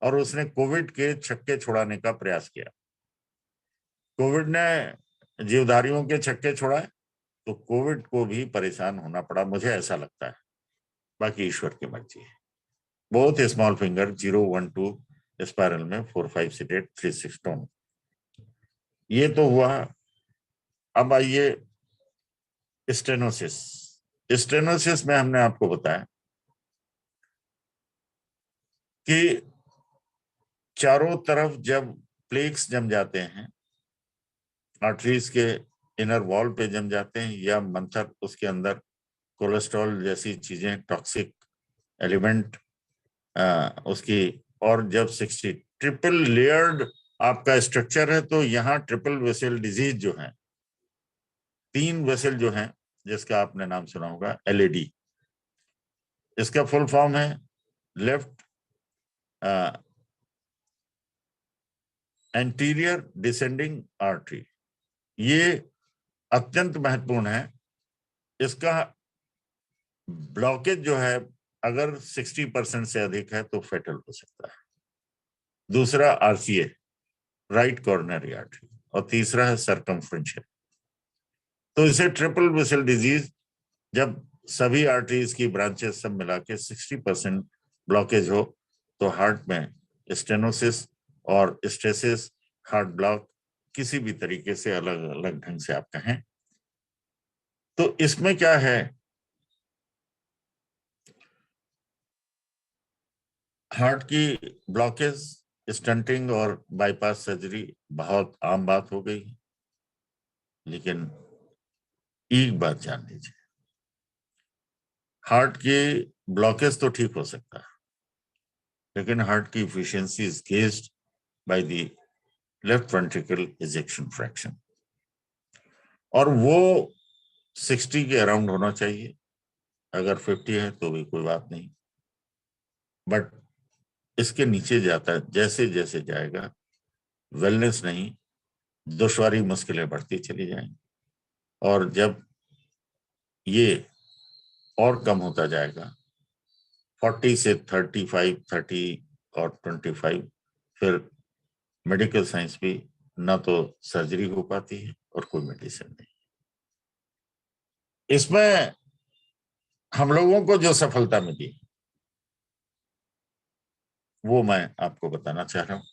और उसने कोविड के छक्के छुड़ाने का प्रयास किया। कोविड ने जीवधारियों के छक्के छुड़ाए तो कोविड को भी परेशान होना पड़ा, मुझे ऐसा लगता है, बाकी ईश्वर की मर्जी है। बहुत स्मॉल फिंगर 0-1-2 स्पाइरल में 4-5 सेडेट 3-6 टोन। ये तो हुआ। अब आइए स्टेनोसिस। स्टेनोसिस में हमने आपको बताया कि चारों तरफ जब प्लेक्स जम जाते हैं, आर्टरीज के इनर वॉल पे जम जाते हैं, या मंथर उसके अंदर कोलेस्ट्रॉल जैसी चीजें, टॉक्सिक एलिमेंट उसकी, और जब 60 ट्रिपल लेयर्ड आपका स्ट्रक्चर है, तो यहाँ ट्रिपल वेसल डिजीज जो है, 3 वेसल जो हैं, जिसका आपने नाम सुना होगा एलएडी, इसका फुल फॉर्म है लेफ्ट एंटीरियर डिसेंडिंग आर्टरी। ये अत्यंत महत्वपूर्ण है। इसका ब्लॉकेज जो है अगर 60% से अधिक है तो फेटल हो सकता है। दूसरा आरसीए, राइट कॉर्नरी आर्टरी, और तीसरा है सरकमफ्रेंशियल। तो इसे ट्रिपल वेसल डिजीज, जब सभी आर्टरीज की ब्रांचेस सब मिला के 60% ब्लॉकेज हो, तो हार्ट में स्टेनोसिस और स्टेसिस, हार्ट ब्लॉक, किसी भी तरीके से अलग अलग ढंग से आप कहें। तो इसमें क्या है, हार्ट की ब्लॉकेज, स्टंटिंग और बाईपास सर्जरी बहुत आम बात हो गई। लेकिन एक बात जान लीजिए, हार्ट की ब्लॉकेज तो ठीक हो सकता है, लेकिन हार्ट की efficiency is gazed by the left ventricle ejection fraction, और वो 60 के अराउंड होना चाहिए। अगर 50 है तो भी कोई बात नहीं, बट इसके नीचे जाता है, जैसे जैसे जाएगा वेलनेस नहीं, दुश्वारी, मुश्किलें बढ़ती चली जाएंगी। और जब ये और कम होता जाएगा, 40 से 35, 30 और 25, फिर मेडिकल साइंस भी ना तो सर्जरी हो पाती है और कोई मेडिसिन नहीं। इसमें हम लोगों को जो सफलता मिली वो मैं आपको बताना चाह रहा हूं।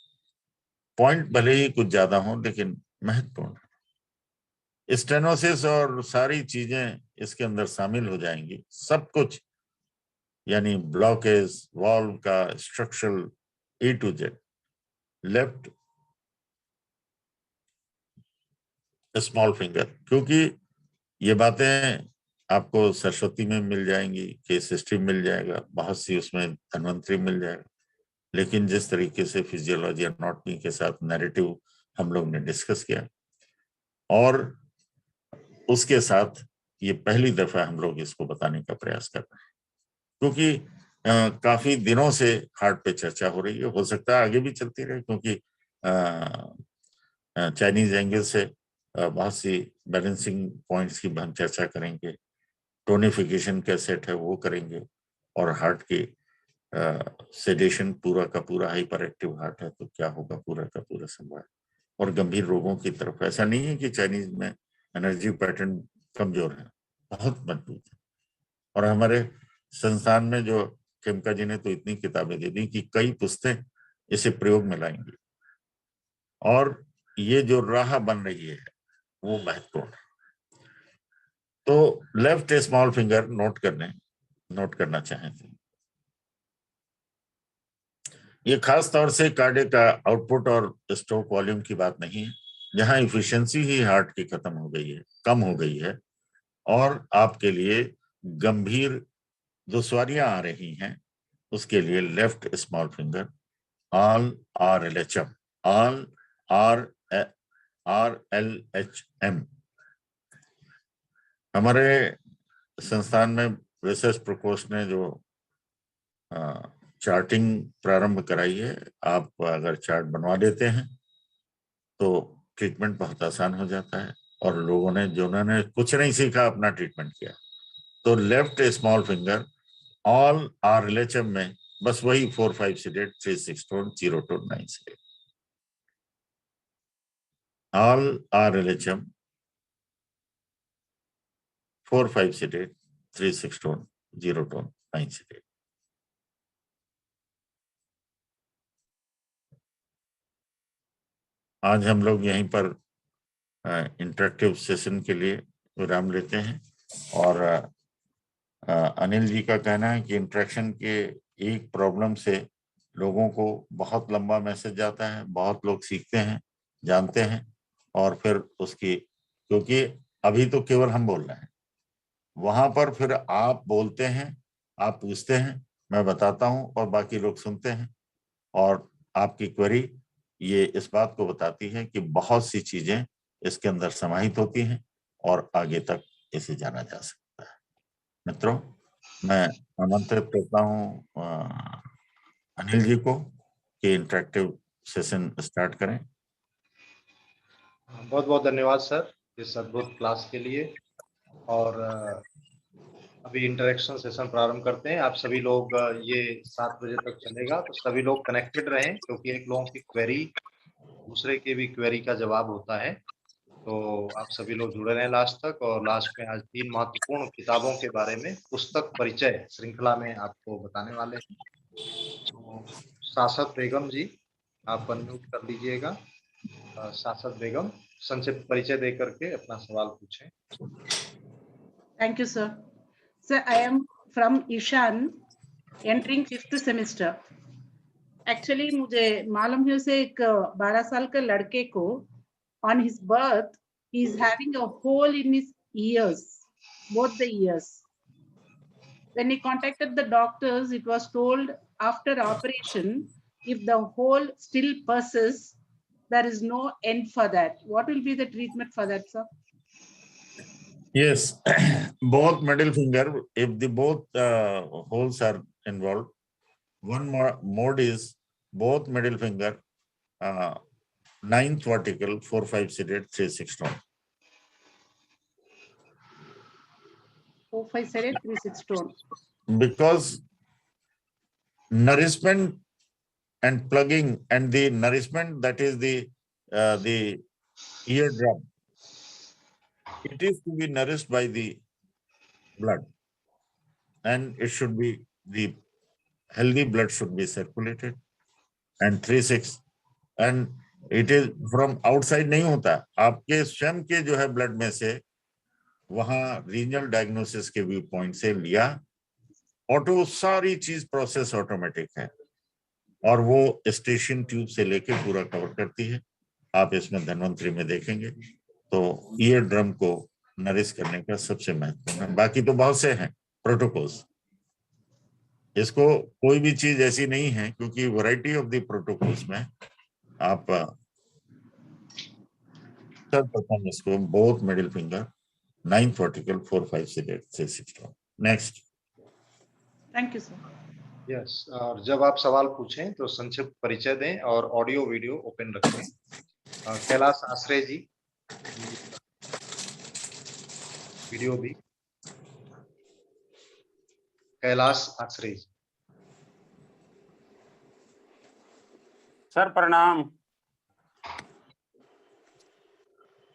पॉइंट भले ही कुछ ज्यादा हो, लेकिन महत्वपूर्ण है। स्टेनोसिस और सारी चीजें इसके अंदर शामिल हो जाएंगी, सब कुछ, यानी ब्लॉकेज, वॉल्व का structural A to Z. Left small finger, क्योंकि ये बातें आपको सरस्वती में मिल जाएंगी, केस हिस्ट्री मिल जाएगा, बहुत सी उसमें धन्वंतरी मिल जाएगा, लेकिन जिस तरीके से फिजियोलॉजी एनाटॉमी के साथ नैरेटिव हम लोग ने डिस्कस किया, और उसके साथ ये पहली दफा हम लोग इसको बताने का प्रयास कर रहे हैं, क्योंकि काफी दिनों से हार्ट पे चर्चा हो रही है। हो सकता है आगे भी चलती रहे, क्योंकि चाइनीज एंगल से बहुत सी बैलेंसिंग पॉइंट्स की हम चर्चा करेंगे, टोनिफिकेशन का सेट है वो करेंगे, और हार्ट की सेडेशन, पूरा का पूरा हाइपर एक्टिव हार्ट है तो क्या होगा, पूरा का पूरा संभाल, और गंभीर रोगों की तरफ। ऐसा नहीं है कि चाइनीज में एनर्जी पैटर्न कमजोर है, बहुत मजबूत है। और हमारे संस्थान में जो खेमका जी ने तो इतनी किताबें दे दी कि कई पुस्तकें इसे प्रयोग में लाएंगी, और ये जो राह बन रही है वो महत्वपूर्ण है। तो लेफ्ट स्मॉल फिंगर नोट करना चाहें तो ये खास तौर से कार्डियक का आउटपुट और स्ट्रोक वॉल्यूम की बात नहीं है, जहां इफिशियंसी ही हार्ट की खत्म हो गई है, कम हो गई है, और आपके लिए गंभीर दुश्वारियां आ रही हैं, उसके लिए left small finger, all RLHM, all RLHM। हमारे संस्थान में रिसर्च प्रकोष्ठ ने जो चार्टिंग प्रारंभ कराई है, आप अगर चार्ट बनवा देते हैं तो ट्रीटमेंट बहुत आसान हो जाता है, और लोगों ने, जिन्होंने कुछ नहीं सीखा, अपना ट्रीटमेंट किया। तो left small finger, all RLHM में बस वही 4, 5 seeded, 3, 6 tone, 0 tone, 9 seeded, all RLHM 4, 5 seeded, 3, 6 tone, 0 tone, 9 seeded. आज हम लोग यहीं पर इंटरेक्टिव सेशन के लिए विराम लेते हैं। और अनिल जी का कहना है कि इंटरेक्शन के एक प्रॉब्लम से लोगों को बहुत लंबा मैसेज जाता है, बहुत लोग सीखते हैं, जानते हैं, और फिर उसकी, क्योंकि अभी तो केवल हम बोल रहे हैं, वहां पर फिर आप बोलते हैं, आप पूछते हैं, मैं बताता हूं और बाकी लोग सुनते हैं, और आपकी क्वेरी ये इस बात को बताती है कि बहुत सी चीजें इसके अंदर समाहित होती हैं और आगे तक इसे जाना जा सकता है। मित्रों, मैं आमंत्रित करता हूं अनिल जी को कि इंटरेक्टिव सेशन स्टार्ट करें। बहुत बहुत धन्यवाद सर इस अद्भुत क्लास के लिए। और अभी इंटरेक्शन सेशन प्रारंभ करते हैं। आप सभी लोग ये 7 बजे तक चलेगा, तो सभी लोग कनेक्टेड रहें, क्योंकि एक लोगों की क्वेरी दूसरे के भी क्वेरी का जवाब होता है। तो आप सभी लोग जुड़े रहें लास्ट तक। और लास्ट में आज 3 महत्वपूर्ण किताबों के बारे में पुस्तक परिचय श्रृंखला में आपको बताने वाले हैं। तो सासत बेगम जी, आप अनम्यूट कर लीजिएगा। सासत बेगम, संक्षिप्त परिचय दे करके अपना सवाल पूछें। Thank you, sir. Sir, I am from Ishan, entering 5th semester. Actually, मुझे मालूम है उसे एक 12 साल के लड़के को on his birth he is having a hole in his ears, both the ears. When he contacted the doctors, it was told after operation, if the hole still persists, there is no end for that. What will be the treatment for that, sir? Yes, both middle finger, if the both holes are involved, one more mode is both middle finger, 9th vertical, 4, 5 seated, 3, 6 stone. 4, 5 seated, 3, 6 stone. Because nourishment and plugging and the nourishment, that is the eardrum, it is to be nourished by the blood, and it should be, the healthy blood should be circulated, and 3, 6, and it is from outside नहीं होता, आपके स्वयं के जो है ब्लड में से, वहां रीजनल डायग्नोसिस के व्यू पॉइंट से लिया, ऑटो सारी चीज प्रोसेस ऑटोमेटिक है, और वो स्टेशन ट्यूब से लेके पूरा कवर करती है। आप इसमें धन्वंतरी में देखेंगे तो ईयर ड्रम को नरिश करने का सबसे महत्वपूर्ण है। बाकी तो बहुत से हैं प्रोटोकॉल्स, इसको कोई भी चीज ऐसी नहीं है, क्योंकि वैरायटी ऑफ द प्रोटोकॉल्स में आप सर्वप्रथम इसको both middle finger, 9th vertical, 4, 5 seated, 3, 6 stone. Next. Thank you, sir. Yes, और जब आप सवाल पूछें तो संक्षिप्त परिचय दें और ऑडियो वीडियो ओपन रखें। कैलाश आश्रय जी, वीडियो भी। कैलाश आश्रय जी। सर प्रणाम।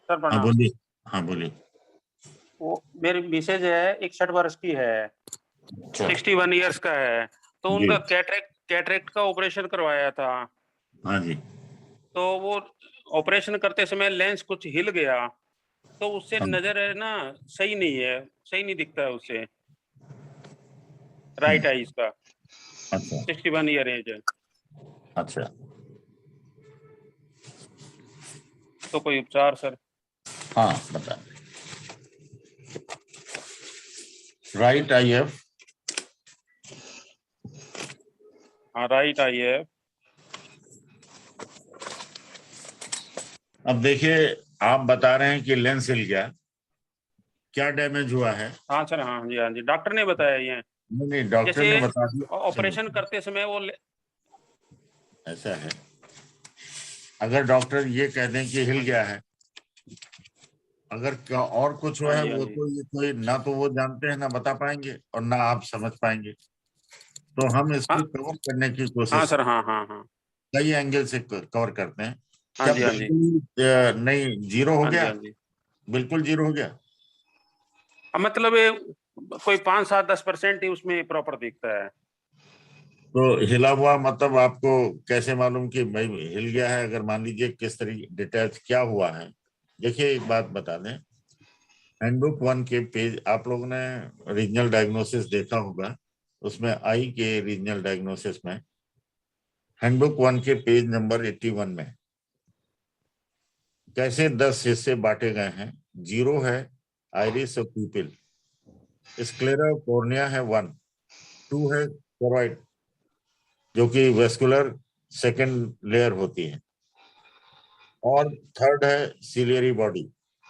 सर हाँ प्रणाम। बोलिए। हाँ बोलिए। वो मेरी मिसेज है, 61 वर्ष की है, 61 इयर्स का है, तो उनका कैटरेक्ट का ऑपरेशन करवाया था। हाँ जी। तो वो ऑपरेशन करते समय लेंस कुछ हिल गया, तो उससे हाँ। नजर है ना सही नहीं है, सही नहीं दिखता है उससे, राइट आईज का। अच्छा 61 ईयर एज है। अच्छा, तो कोई उपचार सर? हाँ बता। राइट आई एफ, हाँ राइट आई है। अब देखिए, आप बता रहे हैं कि लेंस हिल गया, क्या डैमेज हुआ है? हाँ सर, हाँ जी, हाँ जी, डॉक्टर ने बताया ये। नहीं, डॉक्टर ने बता दिया। ऑपरेशन करते समय वो ऐसा है, अगर डॉक्टर ये कह दें कि हिल गया है, अगर और कुछ हुआ है, वो तो ये कोई ना तो वो जानते हैं, ना बता पाएंगे, और ना आप समझ पाएंगे। तो हम इसको कवर करने की कोशिश, हाँ सर, हाँ हाँ हाँ, कई एंगल से कवर करते हैं। हाँ जी, हाँ जी, नहीं, जीरो हो गया, बिल्कुल जीरो हो गया। मतलब कोई 5, 7, 10% ही उसमें प्रॉपर दिखता है। तो हिला हुआ मतलब आपको कैसे मालूम कि भाई हिल गया है? अगर मान लीजिए किस तरीके डिटेच क्या हुआ है, देखिए एक बात बता दें, हैंडबुक 1 के पेज, आप लोगों ने रीजनल डायग्नोसिस देखा होगा, उसमें आई के रीजनल डायग्नोसिस में हैंडबुक 1 के पेज नंबर 81 में कैसे 10 हिस्से बांटे गए हैं। 0 है आइरिस और प्यूपिल, स्क्लेरा कॉर्निया है 1, 2 है कोरॉइड जो कि वेस्कुलर सेकंड लेयर होती है, और थर्ड है सिलियरी बॉडी,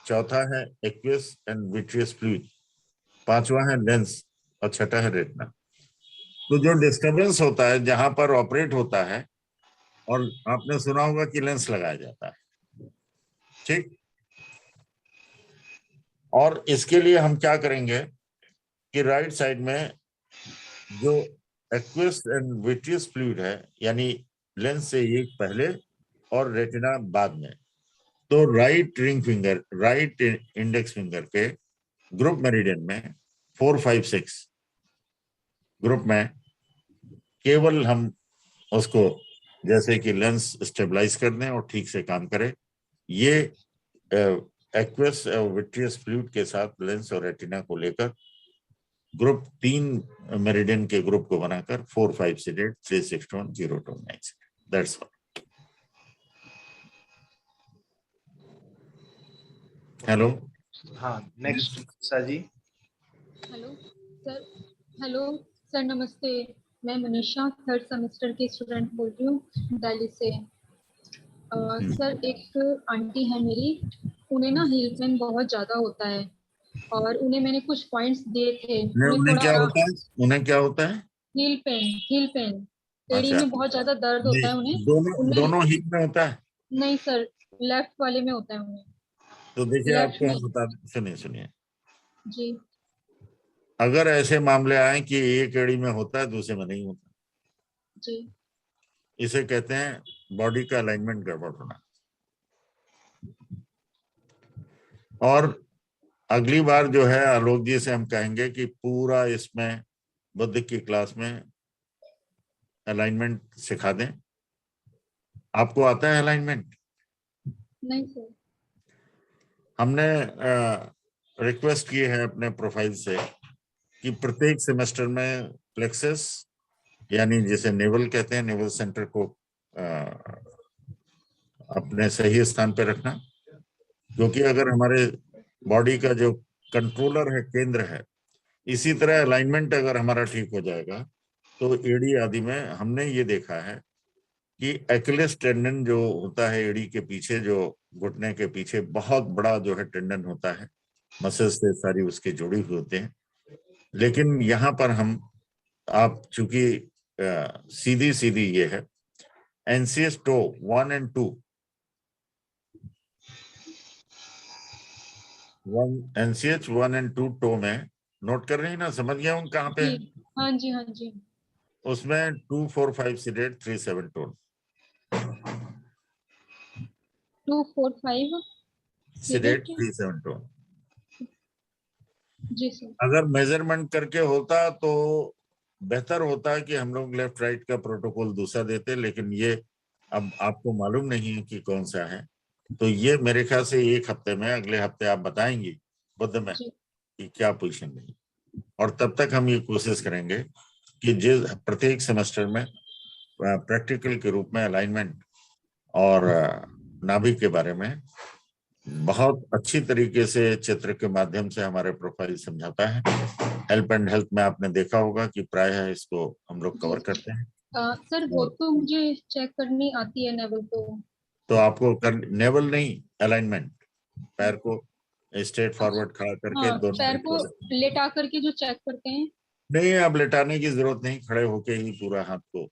चौथा है एक्वियस एंड विट्रियस फ्लूइड, पांचवा है लेंस और छठा है रेटिना। तो जो डिस्टरबेंस होता है जहां पर ऑपरेट होता है, और आपने सुना होगा कि लेंस लगाया जाता है, ठीक। और इसके लिए हम क्या करेंगे कि राइट साइड में जो एक्वियस एंड विट्रियस फ्लूइड है, यानी लेंस से एक पहले और रेटिना बाद में, तो right ring finger, right index finger के ग्रुप मेरिडियन में 4, 5, 6 ग्रुप में केवल हम उसको जैसे कि लेंस स्टेबलाइज कर दें और ठीक से काम करे। ये एक्वियस और विट्रियस फ्लूइड के साथ लेंस और रेटिना को लेकर ग्रुप 3 मेरिडियन के ग्रुप को बनाकर 4, 5, 6, 8, 3, 6, 1, 0, 2, 9, दैट्स ऑल। हेलो, हाँ, नेक्स्ट सर जी। हेलो सर, नमस्ते। मैं मनीषा 3rd सेमेस्टर की स्टूडेंट बोल रही हूँ दिल्ली से। सर, एक आंटी है मेरी, उन्हें ना हील पेन बहुत ज्यादा होता है और उन्हें मैंने कुछ पॉइंट्स दिए थे। उन्हें क्या होता है? उन्हें क्या होता है? हील पेन एड़ी अच्छा, में बहुत ज्यादा दर्द होता है उन्हें। दोनों हिप में होता है? नहीं सर, लेफ्ट वाले में होता है उन्हें। तो देखिए लेफ्ट आपको में। हम बता, सुनिए, जी अगर ऐसे मामले आए कि एक एड़ी में होता है दूसरे में नहीं होता, जी इसे कहते हैं बॉडी का अलाइनमेंट गड़बड़ होना। और अगली बार जो है आलोक जी से हम कहेंगे कि पूरा इसमें बुद्ध की क्लास में अलाइनमेंट सिखा दें। आपको आता है अलाइनमेंट? नहीं सर। हमने रिक्वेस्ट की है अपने प्रोफाइल से कि प्रत्येक सेमेस्टर में प्लेक्सस, यानी जिसे नेवल कहते हैं, नेवल सेंटर को अपने सही स्थान पे रखना, क्योंकि अगर हमारे बॉडी का जो कंट्रोलर है, केंद्र है, इसी तरह अलाइनमेंट अगर हमारा ठीक हो जाएगा तो एड़ी आदि में हमने ये देखा है कि एक्लेस टेंडन जो होता है एड़ी के पीछे, जो घुटने के पीछे बहुत बड़ा जो है टेंडन होता है, मसल्स से सारी उसके जुड़ी हुई होते हैं। लेकिन यहाँ पर हम, आप चूंकि सीधी ये है एनसीएस टो 1 and 2, एनसीएच 1 and 2 टो में नोट कर रहे हैं ना? समझ गया हूँ कहाँ पे? जी हाँ जी हाँ जी। उसमें 2, 4, 5, 6, 8, 3, 7 टोन, 2, 4, 5 8, 3, 7 टोन। जी सर। अगर मेजरमेंट करके होता तो बेहतर होता कि हम लोग लेफ्ट राइट का प्रोटोकॉल दूसरा देते, लेकिन ये अब आपको मालूम नहीं है कि कौन सा है, तो ये मेरे ख्याल से एक हफ्ते में, अगले हफ्ते आप बताएंगी बुद्ध में कि क्या पोजीशन नहीं, और तब तक हम ये कोशिश करेंगे कि जिस प्रत्येक सेमेस्टर में प्रैक्टिकल के रूप में अलाइनमेंट और नाभि के बारे में बहुत अच्छी तरीके से चित्र के माध्यम से हमारे प्रोफाइल समझाता है। हेल्प एंड हेल्थ में आपने देखा होगा कि प्रायः इसको हम लोग कवर करते हैं। सर वो तो मुझे चेक करनी आती है नेवल तो आपको नेवल नहीं, अलाइनमेंट, पैर को स्ट्रेट फॉरवर्ड खड़ा करके दोनों पैर को लेटा करके जो चेक करते हैं। नहीं, अब लेटाने की जरूरत नहीं, खड़े होके ही पूरा हाथ को।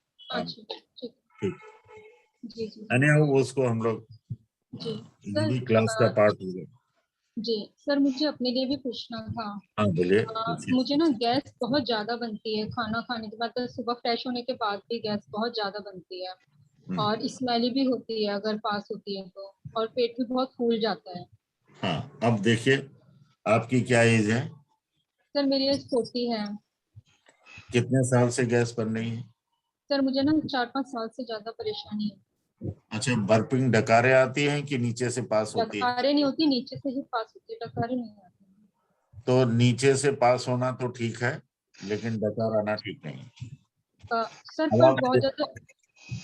ठीक, उसको हम लोग जी क्लास का पार्ट होगा। जी सर, मुझे अपने लिए भी पूछना था। हाँ बोलिए। मुझे ना गैस बहुत ज्यादा बनती है खाना खाने के बाद, तो सुबह फ्रेश होने के बाद भी गैस बहुत ज्यादा बनती है और स्मेली भी होती है अगर पास होती है तो, और पेट भी बहुत फूल जाता है। हाँ, अब देखिए आपकी क्या एज है? सर मेरी एज 40 है। कितने साल से गैस बन रही है? सर मुझे ना 4-5 साल से ज्यादा परेशानी है। अच्छा, बर्पिंग डकारे आती हैं कि नीचे से पास होती है? डकारे नहीं होती, नीचे से ही पास होती है, डकारे नहीं आती। तो नीचे से पास होना तो ठीक है, लेकिन डकार आना ठीक नहीं है। सर अब पर आप बहुत ज्यादा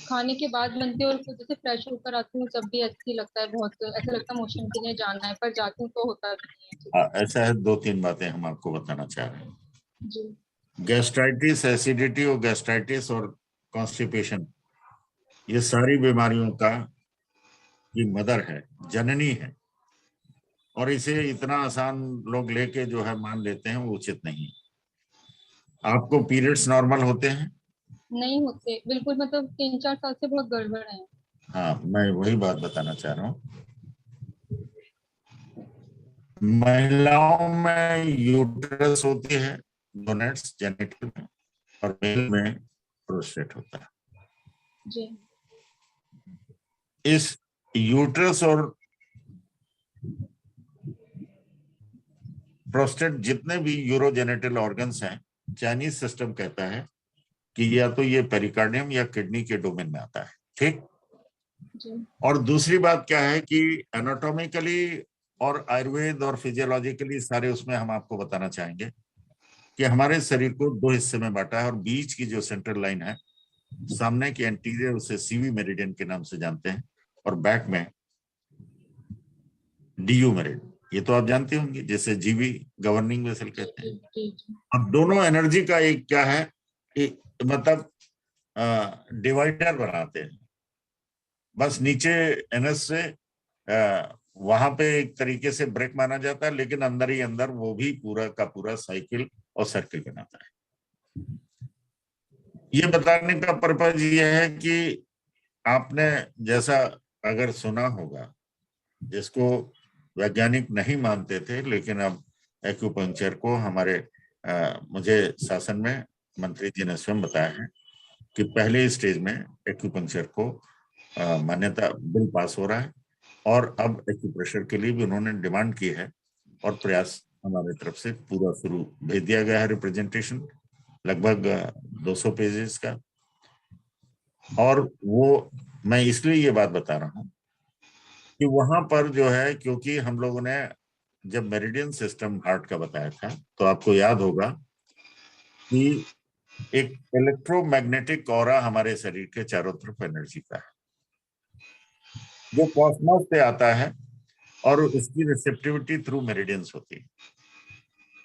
खाने के बाद बनती है और फिर जैसे फ्रेश होकर आती हूँ जब भी अच्छी लगता है, बहुत ऐसा लगता है मोशन के लिए जाना है, पर जाती हूँ तो होता भी नहीं है। ऐसा है, 2-3 बातें हम आपको बताना चाह रहे हैं। जी गैस्ट्राइटिस, एसिडिटी और गैस्ट्राइटिस और कॉन्स्टिपेशन, ये सारी बीमारियों का की मदर है, जननी है, और इसे इतना आसान लोग लेके जो है मान लेते हैं, वो उचित नहीं। आपको पीरियड्स नॉर्मल होते हैं? नहीं होते बिल्कुल, मतलब 3-4 साल से बहुत गड़बड़ है। हाँ, मैं वही बात बताना चाह रहा हूँ। महिलाओं में यूट्रस होती है, गोनेट्स जेनिटल में, और मेल में प्रोस्टेट होता है। जी इस यूट्रस और प्रोस्टेट जितने भी यूरोजेनिटल ऑर्गन्स हैं, चाइनीज सिस्टम कहता है कि या तो ये पेरिकार्डियम या किडनी के डोमेन में आता है, ठीक। जी और दूसरी बात क्या है कि एनाटॉमिकली और आयुर्वेद और फिजियोलॉजिकली सारे उसमें हम आपको बताना चाहेंगे कि हमारे शरीर को 2 हिस्से में बांटा है, और बीच की जो सेंट्रल लाइन है, सामने की एंटीरियर, उसे सीवी मेरिडियन के नाम से जानते हैं, और बैक में डीयू मेरिडियन, ये तो आप जानते होंगे, जैसे जीवी गवर्निंग वेसल कहते हैं। जी जी अब दोनों एनर्जी का एक क्या है, मतलब डिवाइडर बनाते हैं। बस नीचे एनएस से वहां पे एक तरीके से ब्रेक माना जाता है, लेकिन अंदर ही अंदर वो भी पूरा का पूरा साइकिल और सर्किल बनाता है। ये बताने का पर्पज ये है कि आपने जैसा अगर सुना होगा, जिसको वैज्ञानिक नहीं मानते थे, लेकिन अब एक्यूपंक्चर को हमारे मुझे शासन में मंत्री जी ने स्वयं बताया है कि पहले स्टेज में एक्यूपंक्चर को मान्यता बिल पास हो रहा है, और अब एक्यूप्रेशर के लिए भी उन्होंने डिमांड की है, और प्रयास हमारे तरफ से पूरा शुरू भेज दिया गया है, रिप्रेजेंटेशन लगभग 200 पेजेस का। और वो मैं इसलिए ये बात बता रहा हूँ कि वहां पर जो है, क्योंकि हम लोगों ने जब मेरिडियन सिस्टम हार्ट का बताया था, तो आपको याद होगा कि एक इलेक्ट्रोमैग्नेटिक ऑरा हमारे शरीर के चारों तरफ एनर्जी का है, जो कॉस्मोस से आता है, और उसकी रिसेप्टिविटी थ्रू मेरिडियंस होती है।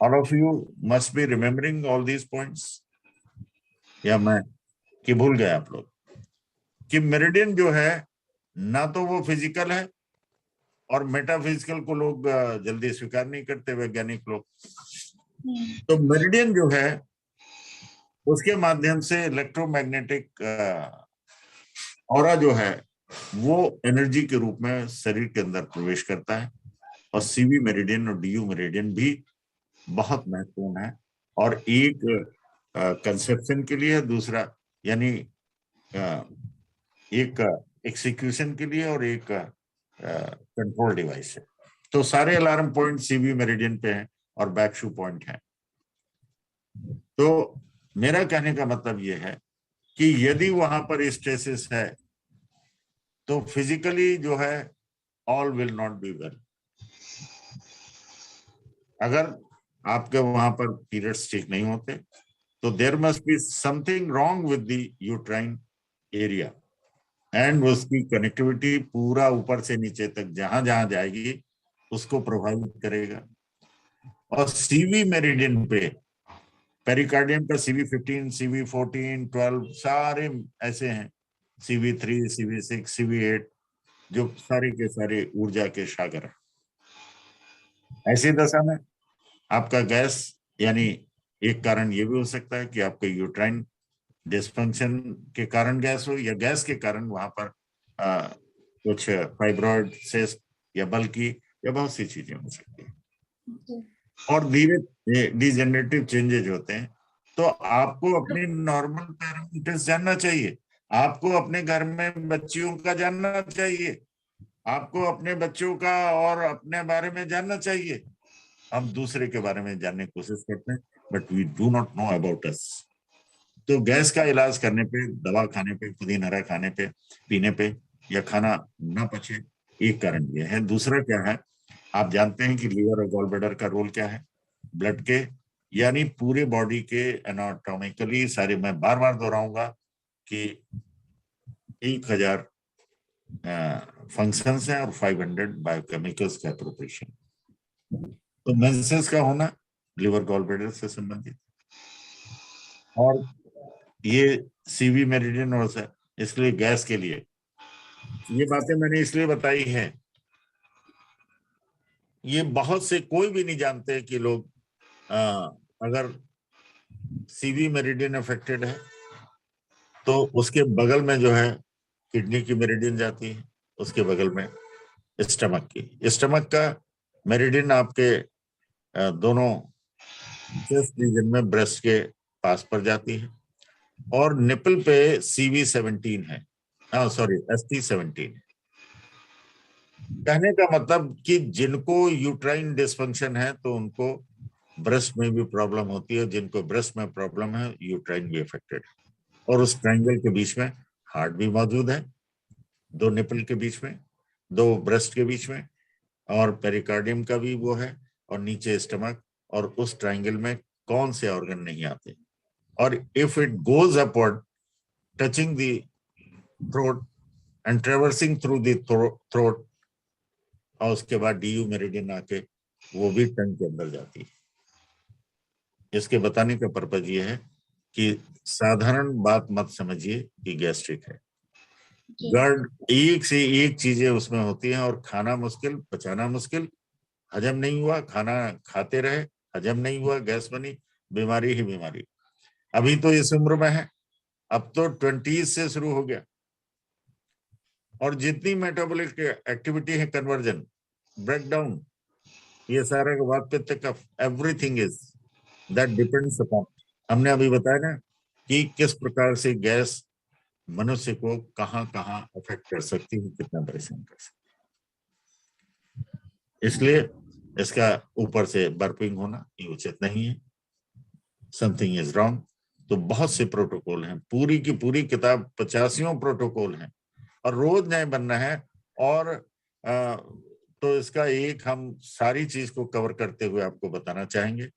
All of you must be remembering all these points, या मैं कि भूल गए आप लोग कि मेरिडियन जो है, ना तो वो फिजिकल है, और मेटाफिजिकल को लोग जल्दी स्वीकार नहीं करते, वैज्ञानिक लोग। तो मेरिडियन जो है, उसके माध्यम से इलेक्ट्रोमैग्नेटिक ऑरा जो है, वो एनर्जी के रूप में शरीर के अंदर प्रवेश करता है। और सीवी मेरिडियन और डीयू मेरिडियन भी बहुत महत्वपूर्ण है, और एक कंसेप्शन के लिए, दूसरा यानी एक एक्सिक्यूशन के लिए, और एक कंट्रोल डिवाइस है। तो सारे अलार्म पॉइंट सीवी मेरिडियन पे हैं, और बैकशू पॉइंट है। तो मेरा कहने का मतलब यह है कि यदि वहां पर स्ट्रेसेस है, तो फिजिकली जो है all will not be well. अगर आपके वहां पर पीरियड्स ठीक नहीं होते, तो there must be something wrong with the uterine area, and उसकी कनेक्टिविटी पूरा ऊपर से नीचे तक जहां जहां जाएगी उसको प्रभावित करेगा। और सीवी मेरिडियन पे पेरिकार्डियम का CV15, CV14, 12 सारे ऐसे हैं, CV3, CV6, CV8, जो सारे के सारे ऊर्जा के सागर हैं। ऐसी दशा में आपका गैस, यानी एक कारण ये भी हो सकता है कि आपके यूट्राइन डिस्फंक्शन के कारण गैस हो, या गैस के कारण वहां पर कुछ फाइब्रॉइड, सिस्ट, या बल्कि, या बहुत सी चीजें हो सकती है। और धीरे डिजेनरेटिव चेंजेज होते हैं। तो आपको अपनी नॉर्मल पैरामीटर्स जानना चाहिए, आपको अपने घर में बच्चियों का जानना चाहिए, आपको अपने बच्चों का और अपने बारे में जानना चाहिए। हम दूसरे के बारे में जानने की कोशिश करते हैं, but we do not know about us. तो गैस का इलाज करने पे, दवा खाने पे, पुदीना हरा खाने पे, पीने पे या खाना ना पचे, एक कारण ये है। दूसरा क्या है, आप जानते हैं कि लीवर और गॉल ब्लैडर का रोल क्या है ब्लड के, यानी पूरे बॉडी के एनाटॉमिकली सारे, मैं बार बार दोहराऊंगा कि 1000 फंक्शंस हैं और 500 बायोकेमिकल्स का प्रोपोर्शन। तो मेंसेस का होना लिवर गॉल ब्लैडर से संबंधित, और ये सीवी मेरिडियन और इसलिए गैस के लिए ये बातें मैंने इसलिए बताई हैं, ये बहुत से कोई भी नहीं जानते कि लोग अगर सीवी मेरिडियन अफेक्टेड है तो उसके बगल में जो है किडनी की मेरिडियन जाती है, उसके बगल में स्टमक की, स्टमक का मेरिडियन आपके दोनों चेस्ट रीजन में ब्रेस्ट के पास पर जाती है, और निपल पे CV17 है, सॉरी ST17। कहने का मतलब कि जिनको यूट्राइन डिस्फंक्शन है तो उनको ब्रेस्ट में भी प्रॉब्लम होती है, जिनको ब्रेस्ट में प्रॉब्लम है यूट्राइन भी अफेक्टेड है। और उस ट्रायंगल के बीच में हार्ट भी मौजूद है, 2 निपल के बीच में, 2 ब्रेस्ट के बीच में, और पेरिकार्डियम का भी वो है, और नीचे स्टमक, और उस ट्रायंगल में कौन से ऑर्गन नहीं आते। और if it goes upward touching the throat and traversing through the throat, और उसके बाद DU मेरिडियन आके वो भी टंग के अंदर जाती है। इसके बताने का पर्पज ये है कि साधारण बात मत समझिए कि गैस्ट्रिक है। गर्ड एक से एक चीजें उसमें होती हैं, और खाना मुश्किल, पचाना मुश्किल, हजम नहीं हुआ, खाना खाते रहे, हजम नहीं हुआ, गैस बनी, बीमारी ही बीमारी। अभी तो इस उम्र में है, अब तो 20s से शुरू हो गया, और जितनी मेटाबॉलिक एक्टिविटी है, कन्वर्जन, ब्रेकडाउन, ये सारा वात पित्त का everything is that depends upon, हमने अभी बताया ना कि किस प्रकार से गैस मनुष्य को कहां कहां अफेक्ट कर सकती है, कितना परेशान कर सकती है। इसलिए इसका ऊपर से बर्पिंग होना ये उचित नहीं है, समथिंग इज रॉन्ग। तो बहुत से प्रोटोकॉल हैं, पूरी की पूरी किताब 85 प्रोटोकॉल हैं, और रोज नए बनना है। और तो इसका एक हम सारी चीज को कवर करते हुए आपको बताना चाहेंगे।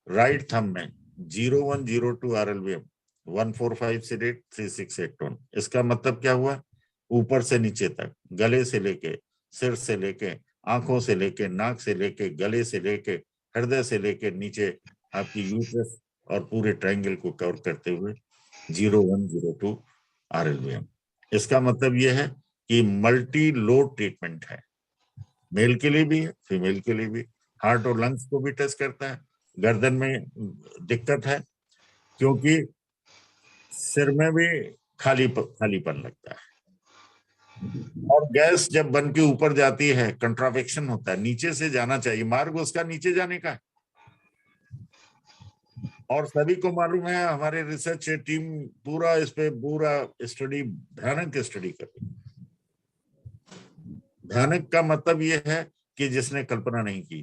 राइट थंब में 0102 RLVM 145 सीडेट 368 टोन, इसका मतलब क्या हुआ, ऊपर से नीचे तक, गले से लेके, सिर से लेके, आंखों से लेके, नाक से लेके, गले से लेके, हृदय से लेके नीचे आपकी यूट्रस और पूरे ट्रायंगल को कवर करते हुए 0102 RLVM। इसका मतलब यह है कि मल्टी लोड ट्रीटमेंट है, मेल के लिए भी है, फीमेल के लिए भी। हार्ट और लंग्स को भी टच करता है। गर्दन में दिक्कत है क्योंकि सिर में भी खालीपन लगता है, और गैस जब बन के ऊपर जाती है कंट्रावेक्शन होता है, नीचे से जाना चाहिए, मार्ग उसका नीचे जाने का है। और सभी को मालूम है, हमारे रिसर्च टीम पूरा इस पे पूरा स्टडी, भयानक स्टडी कर रही है। भयानक का मतलब ये है कि जिसने कल्पना नहीं की,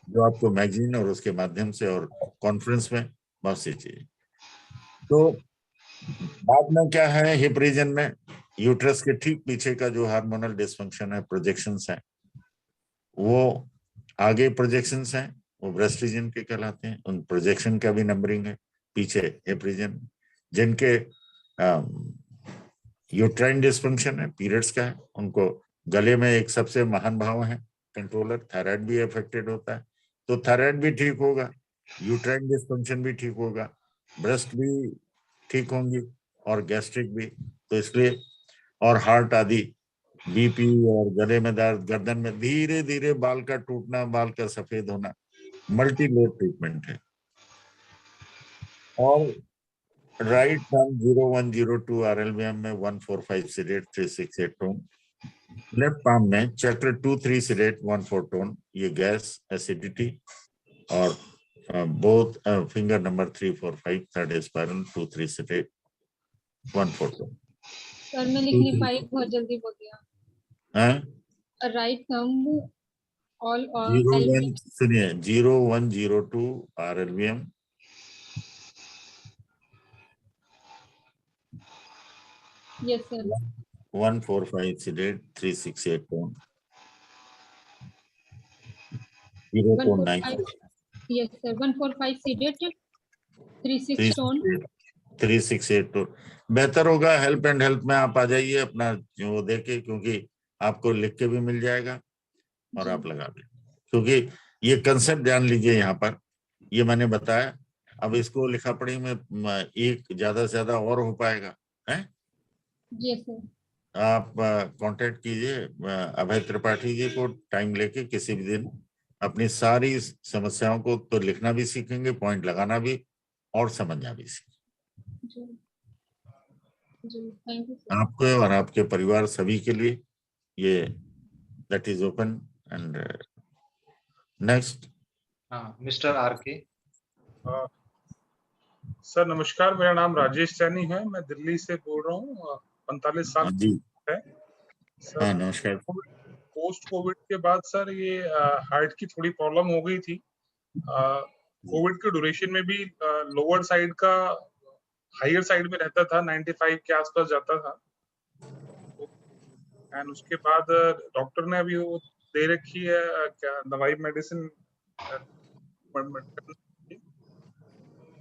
जो आपको मैगजीन और उसके माध्यम से और कॉन्फ्रेंस में बहुत सी चीजें। तो बाद में क्या है, हिप रीजन में यूट्रस के ठीक पीछे का जो हार्मोनल डिसफंक्शन है, प्रोजेक्शंस हैं, वो आगे प्रोजेक्शंस हैं, वो ब्रेस्ट रीजन के कहलाते हैं। उन प्रोजेक्शन का भी नंबरिंग है पीछे हिप रीजन। जिनके यूट्राइन डिसफंक्शन है, पीरियड्स का है, उनको गले में एक सबसे महान भाव है कंट्रोलर, थायराइड भी अफेक्टेड होता है, तो थायराइड भी ठीक होगा, यूट्राइन डिसफंक्शन भी ठीक होगा, ब्रेस्ट भी ठीक होंगी, और गैस्ट्रिक भी। तो इसलिए, और हार्ट आदि, BP और गले में दर्द, गर्दन में धीरे धीरे बाल का टूटना, बाल का सफेद होना, मल्टी लोड ट्रीटमेंट है। और राइट थंब 0102 RLVM में 145 सीडेट 368 टोन, लेफ्ट पाम में चक्र 23 सीडेट 14 टोन, ये गैस, एसिडिटी, और both finger number 3, 4, 5 third spiral 23 seeded 14 tone. Sir मैं लिख नहीं पाई, बहुत जल्दी बोल दिया। Right thumb all 0102 RLVM, yes sir, 145 sedate, 368 tone, 0.9. Yes sir, 145 sedate, 36 tone. 368 tone. बेहतर होगा हेल्प एंड हेल्प में आप आ जाइए अपना जो देके, क्योंकि आपको लिख के भी मिल जाएगा और आप लगा दें, क्योंकि ये कंसेप्ट जान लीजिए यहाँ पर, ये मैंने बताया। अब इसको लिखा पढ़ी में एक ज्यादा से ज्यादा और हो पाएगा है। Yes sir. आप कांटेक्ट कीजिए अभय त्रिपाठी जी को, टाइम लेके किसी भी दिन अपनी सारी समस्याओं को तो लिखना भी सीखेंगे, पॉइंट लगाना भी और समझना भी सीखेंगे। जी थैंक यू सर। आपके और आपके परिवार सभी के लिए ये that is open. And next mister R K. Sir नमस्कार, मेरा नाम राजेश सैनी है, मैं दिल्ली से बोल रहा हूँ। 45 साल जी है सर। हाँ नमस्कार। पोस्ट कोविड के बाद सर ये हार्ट की थोड़ी प्रॉब्लम हो गई थी। कोविड के ड्यूरेशन में भी लोअर साइड का हायर साइड में रहता था, 95 के आसपास जाता था। एंड उसके बाद डॉक्टर ने अभी वो दे रखी है क्या दवाई मेडिसिन,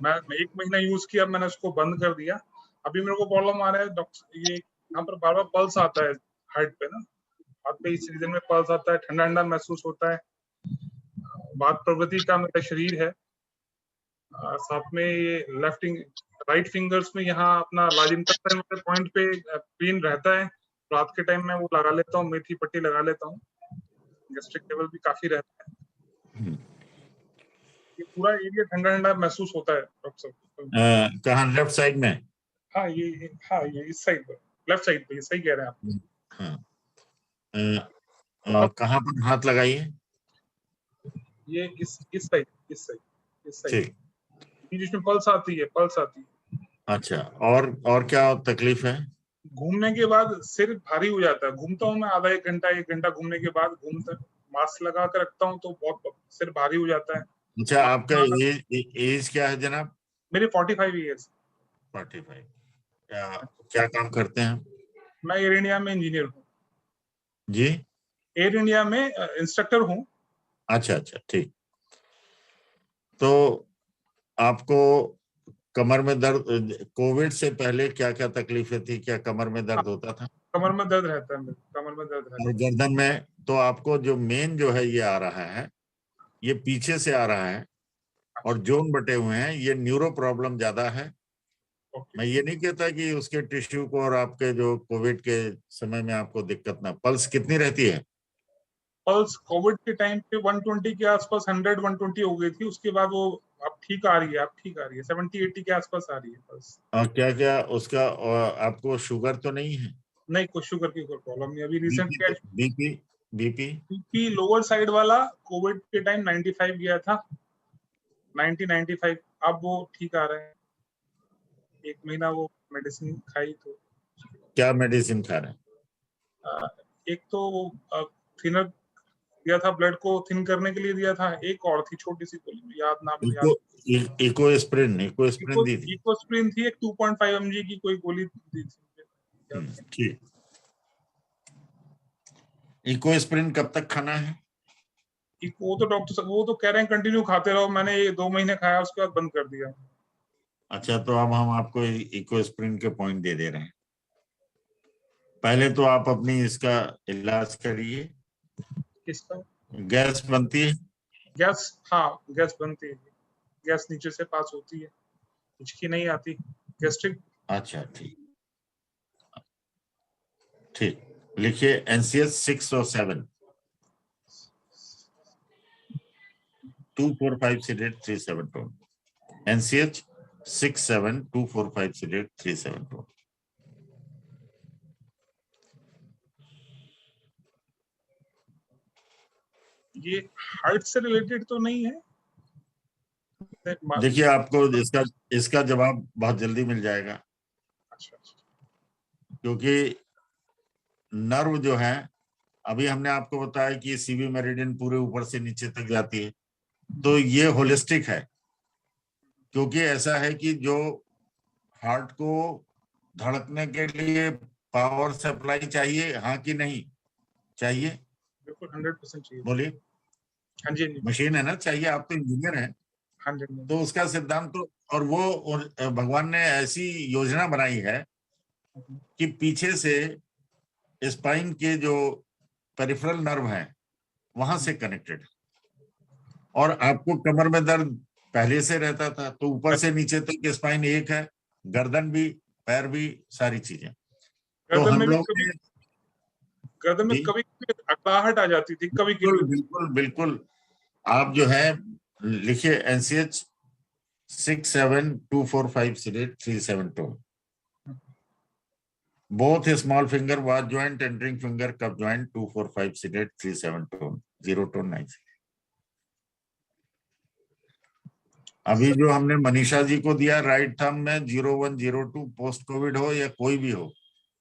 मैं 1 महीना यूज किया, मैंने उसको बंद कर दिया। अभी मेरे को प्रॉब्लम आ रहा है डॉक्टर, ये यहाँ पर बार बार पल्स आता है हार्ट पे ना, हार्ट पे इस रीजन में पल्स आता है, ठंडा ठंडा महसूस होता है। बात प्रवृत्ति का मेरा शरीर है, साथ में ये राइट फिंगर्स में यहाँ अपना लाजिनता वाले पॉइंट पे पेन रहता है। रात के टाइम में वो लगा लेता हूँ, मेथी पट्टी लगा लेता हूँ। गैस्ट्रिक लेवल भी काफी रहता है। ये पूरा एरिया ठंडा ठंडा महसूस होता है डॉक्टर साहब। कहाँ लेफ्ट साइड में? हाँ ये इस साइड पर, लेफ्ट साइड पे, सही कह रहे हैं आप। हाँ कहाँ पर हाथ लगाइए? ये इस साइड ठीक, जिसमें पल्स आती है। अच्छा, और क्या तकलीफ है? घूमने के बाद सिर भारी हो जाता है, घूमता हूँ मैं आधा 1 घंटा घूमने के बाद घूमता, मास्क लगा कर रखता हूँ तो बहुत सिर भारी हो जाता है। अच्छा, आपका एज क्या है जनाब? मेरे 45 ईयर्स। 45। क्या काम करते हैं? मैं एयर इंडिया में इंजीनियर हूँ। जी, एयर इंडिया में इंस्ट्रक्टर हूँ। अच्छा, ठीक। तो आपको कमर में दर्द, कोविड से पहले क्या क्या तकलीफें थी? क्या कमर में दर्द होता था? कमर में दर्द रहता है, कमर में दर्द रहता है। और गर्दन में? तो आपको जो मेन जो है ये आ रहा है, ये पीछे से आ रहा है और जोन बटे हुए हैं, ये न्यूरो प्रॉब्लम ज्यादा है। मैं ये नहीं कहता कि उसके टिश्यू को और आपके जो कोविड के समय में आपको दिक्कत ना। पल्स कितनी रहती है? पल्स कोविड के टाइम पे 120 के आसपास, 100-120 हो गई थी। उसके बाद वो अब ठीक आ रही है, 70-80 के आसपास आ रही है पल्स। और क्या क्या उसका, आपको शुगर तो नहीं है? नहीं, कोई शुगर की कोई प्रॉब्लम नहीं। अभी रिसेंट बीपी लोअर साइड वाला कोविड के टाइम 95 गया था, 95। अब वो ठीक आ रहा है। 1 महीना वो मेडिसिन खाई तो। क्या मेडिसिन खा रहे हैं? एक तो थिनर दिया था, ब्लड को थिन करने के लिए दिया था। एक और थी छोटी सी गोली, याद नाम याद। इकोस्प्रिन दी थी। इकोस्प्रिन थी एक 2.5 mg की कोई गोली दी थी। ठीक। इकोस्प्रिन कब तक खाना है? वो तो डॉक्टर साहब वो तो कह रहे हैं कंटिन्यू खाते रहो। मैंने ये 2 महीने खाया, उसके बाद बंद कर दिया। अच्छा, तो अब हम आपको इकोस्प्रिन के पॉइंट दे रहे हैं। पहले तो आप अपनी इसका इलाज करिए। किसका? गैस बनती है? गैस, हाँ गैस बनती है। गैस नीचे से पास होती है, हिचकी नहीं आती। गैस्ट्रिक। अच्छा, ठीक। लिखिए NCH 6 और 7, 245 sedate 372। NCH 67 245 sedate 372। ये हार्ट से रिलेटेड तो नहीं है? देखिए, आपको इसका जवाब बहुत जल्दी मिल जाएगा। अच्छा। क्योंकि नर्व जो है, अभी हमने आपको बताया कि सीवी मेरिडियन पूरे ऊपर से नीचे तक जाती है, तो ये होलिस्टिक है। क्योंकि ऐसा है कि जो हार्ट को धड़कने के लिए पावर सप्लाई चाहिए, हाँ कि नहीं चाहिए? बिल्कुल 100% चाहिए। बोलिए। हाँ जी, हाँ जी, मशीन है ना, चाहिए, आप तो इंजीनियर हैं। हाँ जी, हाँ जी। तो उसका सिद्धांत तो, और वो भगवान ने ऐसी योजना बनाई है कि पीछे से स्पाइन के जो पेरिफेरल नर्व हैं वहां से कनेक्टेड, और आपको कमर में दर्द पहले से रहता था, तो ऊपर से नीचे तक स्पाइन एक है, गर्दन भी, पैर भी, सारी चीजें। तो गर्दन हम में भी लोग कभी, गर्दन में जी, कभी अकड़ाहट आ जाती थी, कभी बिल्कुल बिल्कुल बिल्कुल। आप जो है लिखिए NCH 67245372, both small finger was joint and ring finger cup joint 2453837 0 to 9। अभी जो हमने मनीषा जी को दिया राइट थंब में 0102, पोस्ट कोविड हो या कोई भी हो,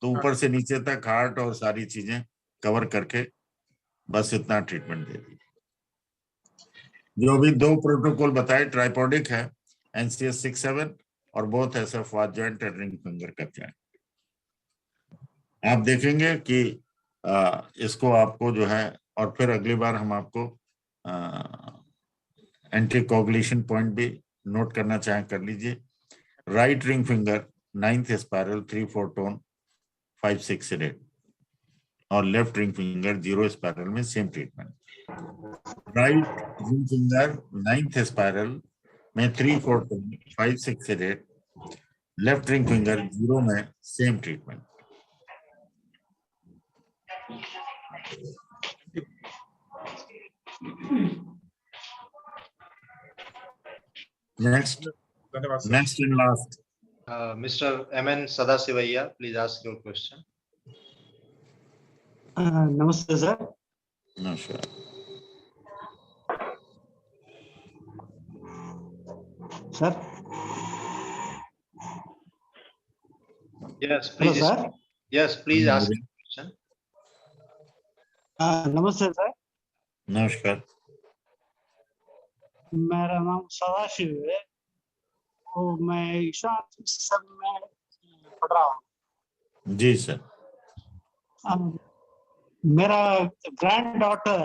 तो ऊपर से नीचे तक हार्ट और सारी चीजें कवर करके बस इतना ट्रीटमेंट दे दी। जो अभी 2 प्रोटोकॉल बताए ट्राइपोडिक है, NCS 67 और both SF was joint and ring finger cup joint. आप देखेंगे कि इसको आपको जो है, और फिर अगली बार हम आपको एंटी कोगुलेशन पॉइंट भी नोट करना चाहें कर लीजिए। Right ring finger 9th spiral 3/4 tone 5/6 और लेफ्ट रिंग फिंगर 0 स्पाइरल में same treatment. Right ring finger 9th spiral में 3/4 टोन 5/6, लेफ्ट रिंग फिंगर 0 में सेम ट्रीटमेंट। Next, धन्यवाद sir. next and last. Mr. MN Sadasivaiya, please ask your question. नमस्ते सर। नमस्कार। Sir Yes, hello please. Sir. Yes, please ask your question. नमस्ते सर। नमस्कार। मेरा नाम सदाशिव है और मैं ईशान सर में पढ़ रहा हूँ। जी सर। मेरा grand daughter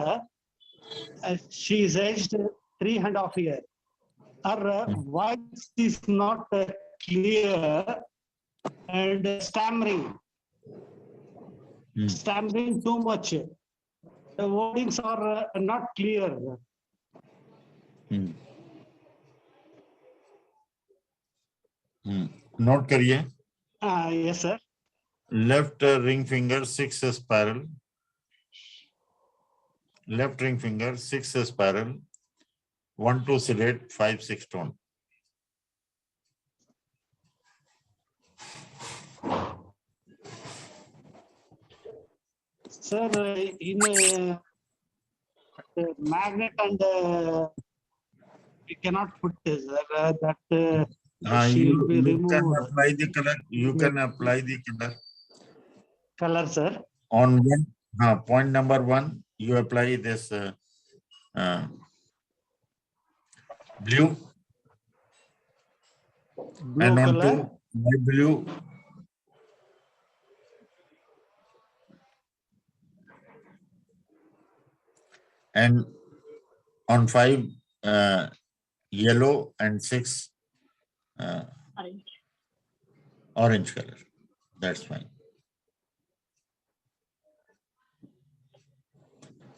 she is aged 3.5 years. Her voice is not clear and stammering too much. The wordings are not clear. Note करिए। Yes sir. Left ring finger 6 spiral, left ring finger 6 spiral 1 to sedate 5/6 tone। Sir, in magnet and we cannot put this, that she will be You removed. can apply the color. You can apply the color. Color, sir. On one, point number 1, you apply this blue, Blue and on color. 2, light blue. And on 5, yellow, and 6, orange color. That's fine.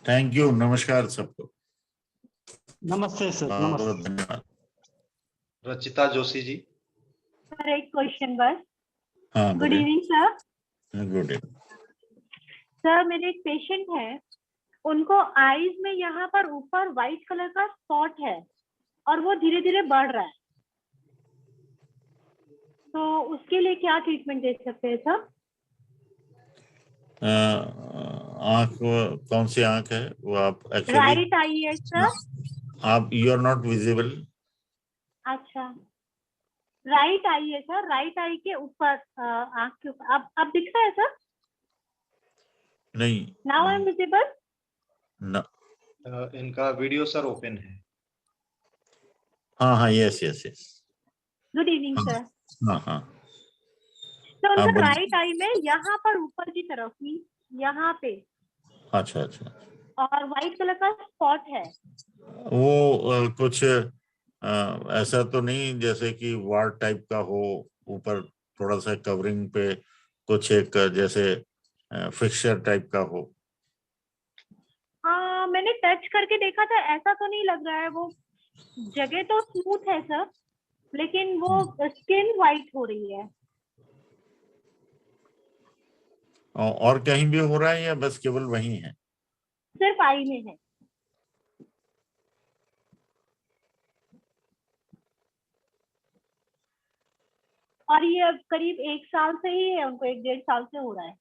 Thank you. नमस्कार सबको। नमस्ते सर। बहुत धन्यवाद। रचिता जोशी जी। सर एक क्वेश्चन बस। हाँ, good evening sir. Good evening sir, मेरे एक पेशेंट है, उनको आईज में यहाँ पर ऊपर व्हाइट कलर का स्पॉट है और वो धीरे धीरे बढ़ रहा है, तो उसके लिए क्या ट्रीटमेंट दे सकते हैं सर? आँख, कौन सी आँख है वो? आप एक्चुअली राइट आई है सर। आप यू आर नॉट विजिबल। अच्छा, राइट आई है सर, राइट आई के ऊपर आँख के ऊपर। अब दिखता है सर? नहीं। Now I am visible. ना, इनका वीडियो सर ओपन है। हाँ, यस। Good evening sir. हाँ। तो हाँ, उनका बोलिए। राइट आई में यहाँ पर ऊपर की तरफ ही यहाँ पे अच्छा अच्छा, और व्हाइट कलर का स्पॉट है। वो कुछ ऐसा तो नहीं जैसे कि वार्ड टाइप का हो, ऊपर थोड़ा सा कवरिंग पे कुछ एक जैसे फिक्सचर टाइप का हो? हाँ, मैंने टच करके देखा था, ऐसा तो नहीं लग रहा है। वो जगह तो स्मूथ है सर, लेकिन वो स्किन वाइट हो रही है। और कहीं भी हो रहा है या बस केवल वहीं है? सिर्फ आई में है। और ये अब करीब 1 साल से ही है, उनको 1-1.5 साल से हो रहा है।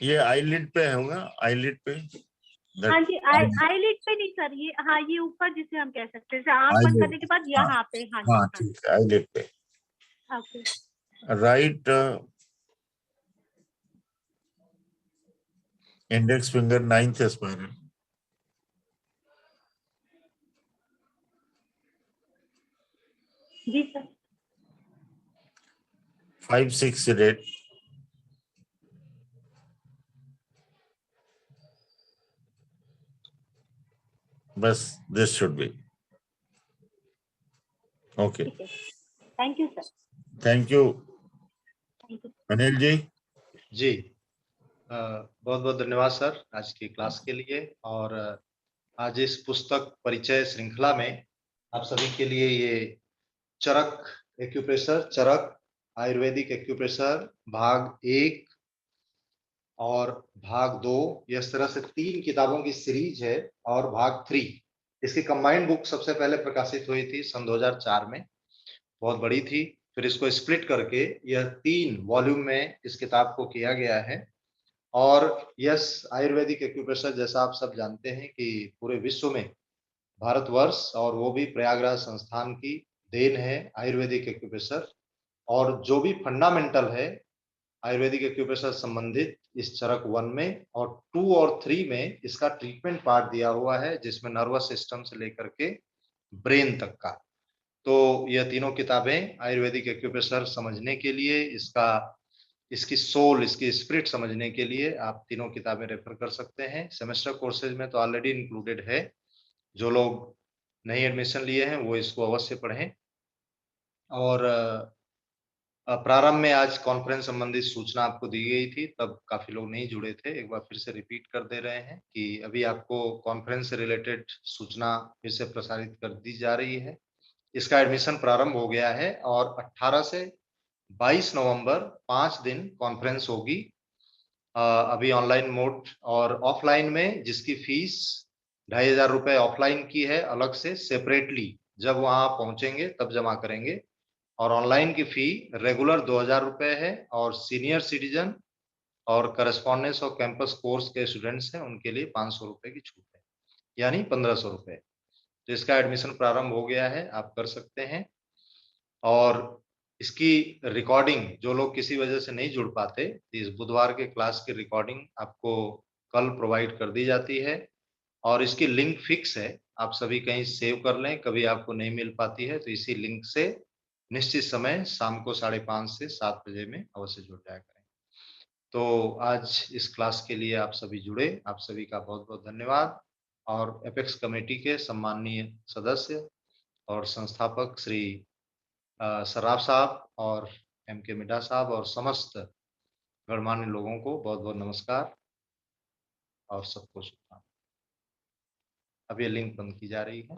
ये आईलिड पे होगा, आईलिड पे? हाँ जी, आईलिड पे नहीं सर, ये हाँ ये ऊपर जिसे हम कह सकते हैं, आंख बंद करने के बाद हाँ यहाँ पे। हाँ जी, हाँ, ठीक है, आईलिड पे। Okay. Right index finger 9th spiral. जी सर। 5-6 रेट, बस दिस शुड बी ओके। ठीक है, thank you sir. Thank you. Thank you. Anil ji. जी, बहुत बहुत धन्यवाद सर आज की क्लास के लिए। और आज इस पुस्तक परिचय श्रृंखला में आप सभी के लिए ये चरक एक्यूप्रेशर, चरक आयुर्वेदिक एक्यूप्रेशर भाग 1 और भाग 2, इस तरह से 3 किताबों की सीरीज है। और भाग 3 इसकी कंबाइंड बुक सबसे पहले प्रकाशित हुई थी सन 2004 में, बहुत बड़ी थी। फिर इसको स्प्लिट करके यह 3 वॉल्यूम में इस किताब को किया गया है। और यस, आयुर्वेदिक एक्यूप्रेशर जैसा आप सब जानते हैं कि पूरे विश्व में भारतवर्ष और वो भी प्रयागराज संस्थान की देन है आयुर्वेदिक एक्यूप्रेशर। और जो भी फंडामेंटल है आयुर्वेदिक एक्यूप्रेशर संबंधित इस चरक 1 में और 2 और 3 में इसका ट्रीटमेंट पार्ट दिया हुआ है, जिसमें नर्वस सिस्टम से लेकर के ब्रेन तक का। तो यह तीनों किताबें आयुर्वेदिक एक्यूप्रेशर समझने के लिए, इसकी सोल, इसकी स्पिरिट समझने के लिए आप तीनों किताबें रेफर कर सकते हैं। सेमेस्टर कोर्सेज में तो ऑलरेडी इंक्लूडेड है, जो लोग नई एडमिशन लिए हैं वो इसको अवश्य पढ़ें। और प्रारंभ में आज कॉन्फ्रेंस संबंधित सूचना आपको दी गई थी, तब काफी लोग नहीं जुड़े थे। एक बार फिर से रिपीट कर दे रहे हैं कि अभी आपको कॉन्फ्रेंस से रिलेटेड सूचना फिर से प्रसारित कर दी जा रही है। इसका एडमिशन प्रारंभ हो गया है और 18 से 22 नवंबर 5 दिन कॉन्फ्रेंस होगी। अभी ऑनलाइन मोड और ऑफलाइन में जिसकी फीस 2,500 रुपए ऑफलाइन की है, अलग से सेपरेटली जब वहां पहुंचेंगे तब जमा करेंगे। और ऑनलाइन की फी रेगुलर 2,000 रुपए है और सीनियर सिटीजन और करस्पॉन्डेंस और कैंपस कोर्स के स्टूडेंट्स हैं उनके लिए 500 रुपए की छूट है, यानी 1,500 रुपए। तो इसका एडमिशन प्रारंभ हो गया है, आप कर सकते हैं। और इसकी रिकॉर्डिंग जो लोग किसी वजह से नहीं जुड़ पाते, इस बुधवार के क्लास की रिकॉर्डिंग आपको कल प्रोवाइड कर दी जाती है। और इसकी लिंक फिक्स है, आप सभी कहीं सेव कर लें, कभी आपको नहीं मिल पाती है तो इसी लिंक से निश्चित समय शाम को 5:30 से 7 बजे में अवश्य जुड़ जाया करें। तो आज इस क्लास के लिए आप सभी जुड़े, आप सभी का बहुत बहुत धन्यवाद। और एपेक्स कमेटी के सम्माननीय सदस्य और संस्थापक श्री सराफ साहब और MK मिड्डा साहब और समस्त गणमान्य लोगों को बहुत बहुत नमस्कार और सबको शुभकामनाएं। अब ये लिंक बंद की जा रही है।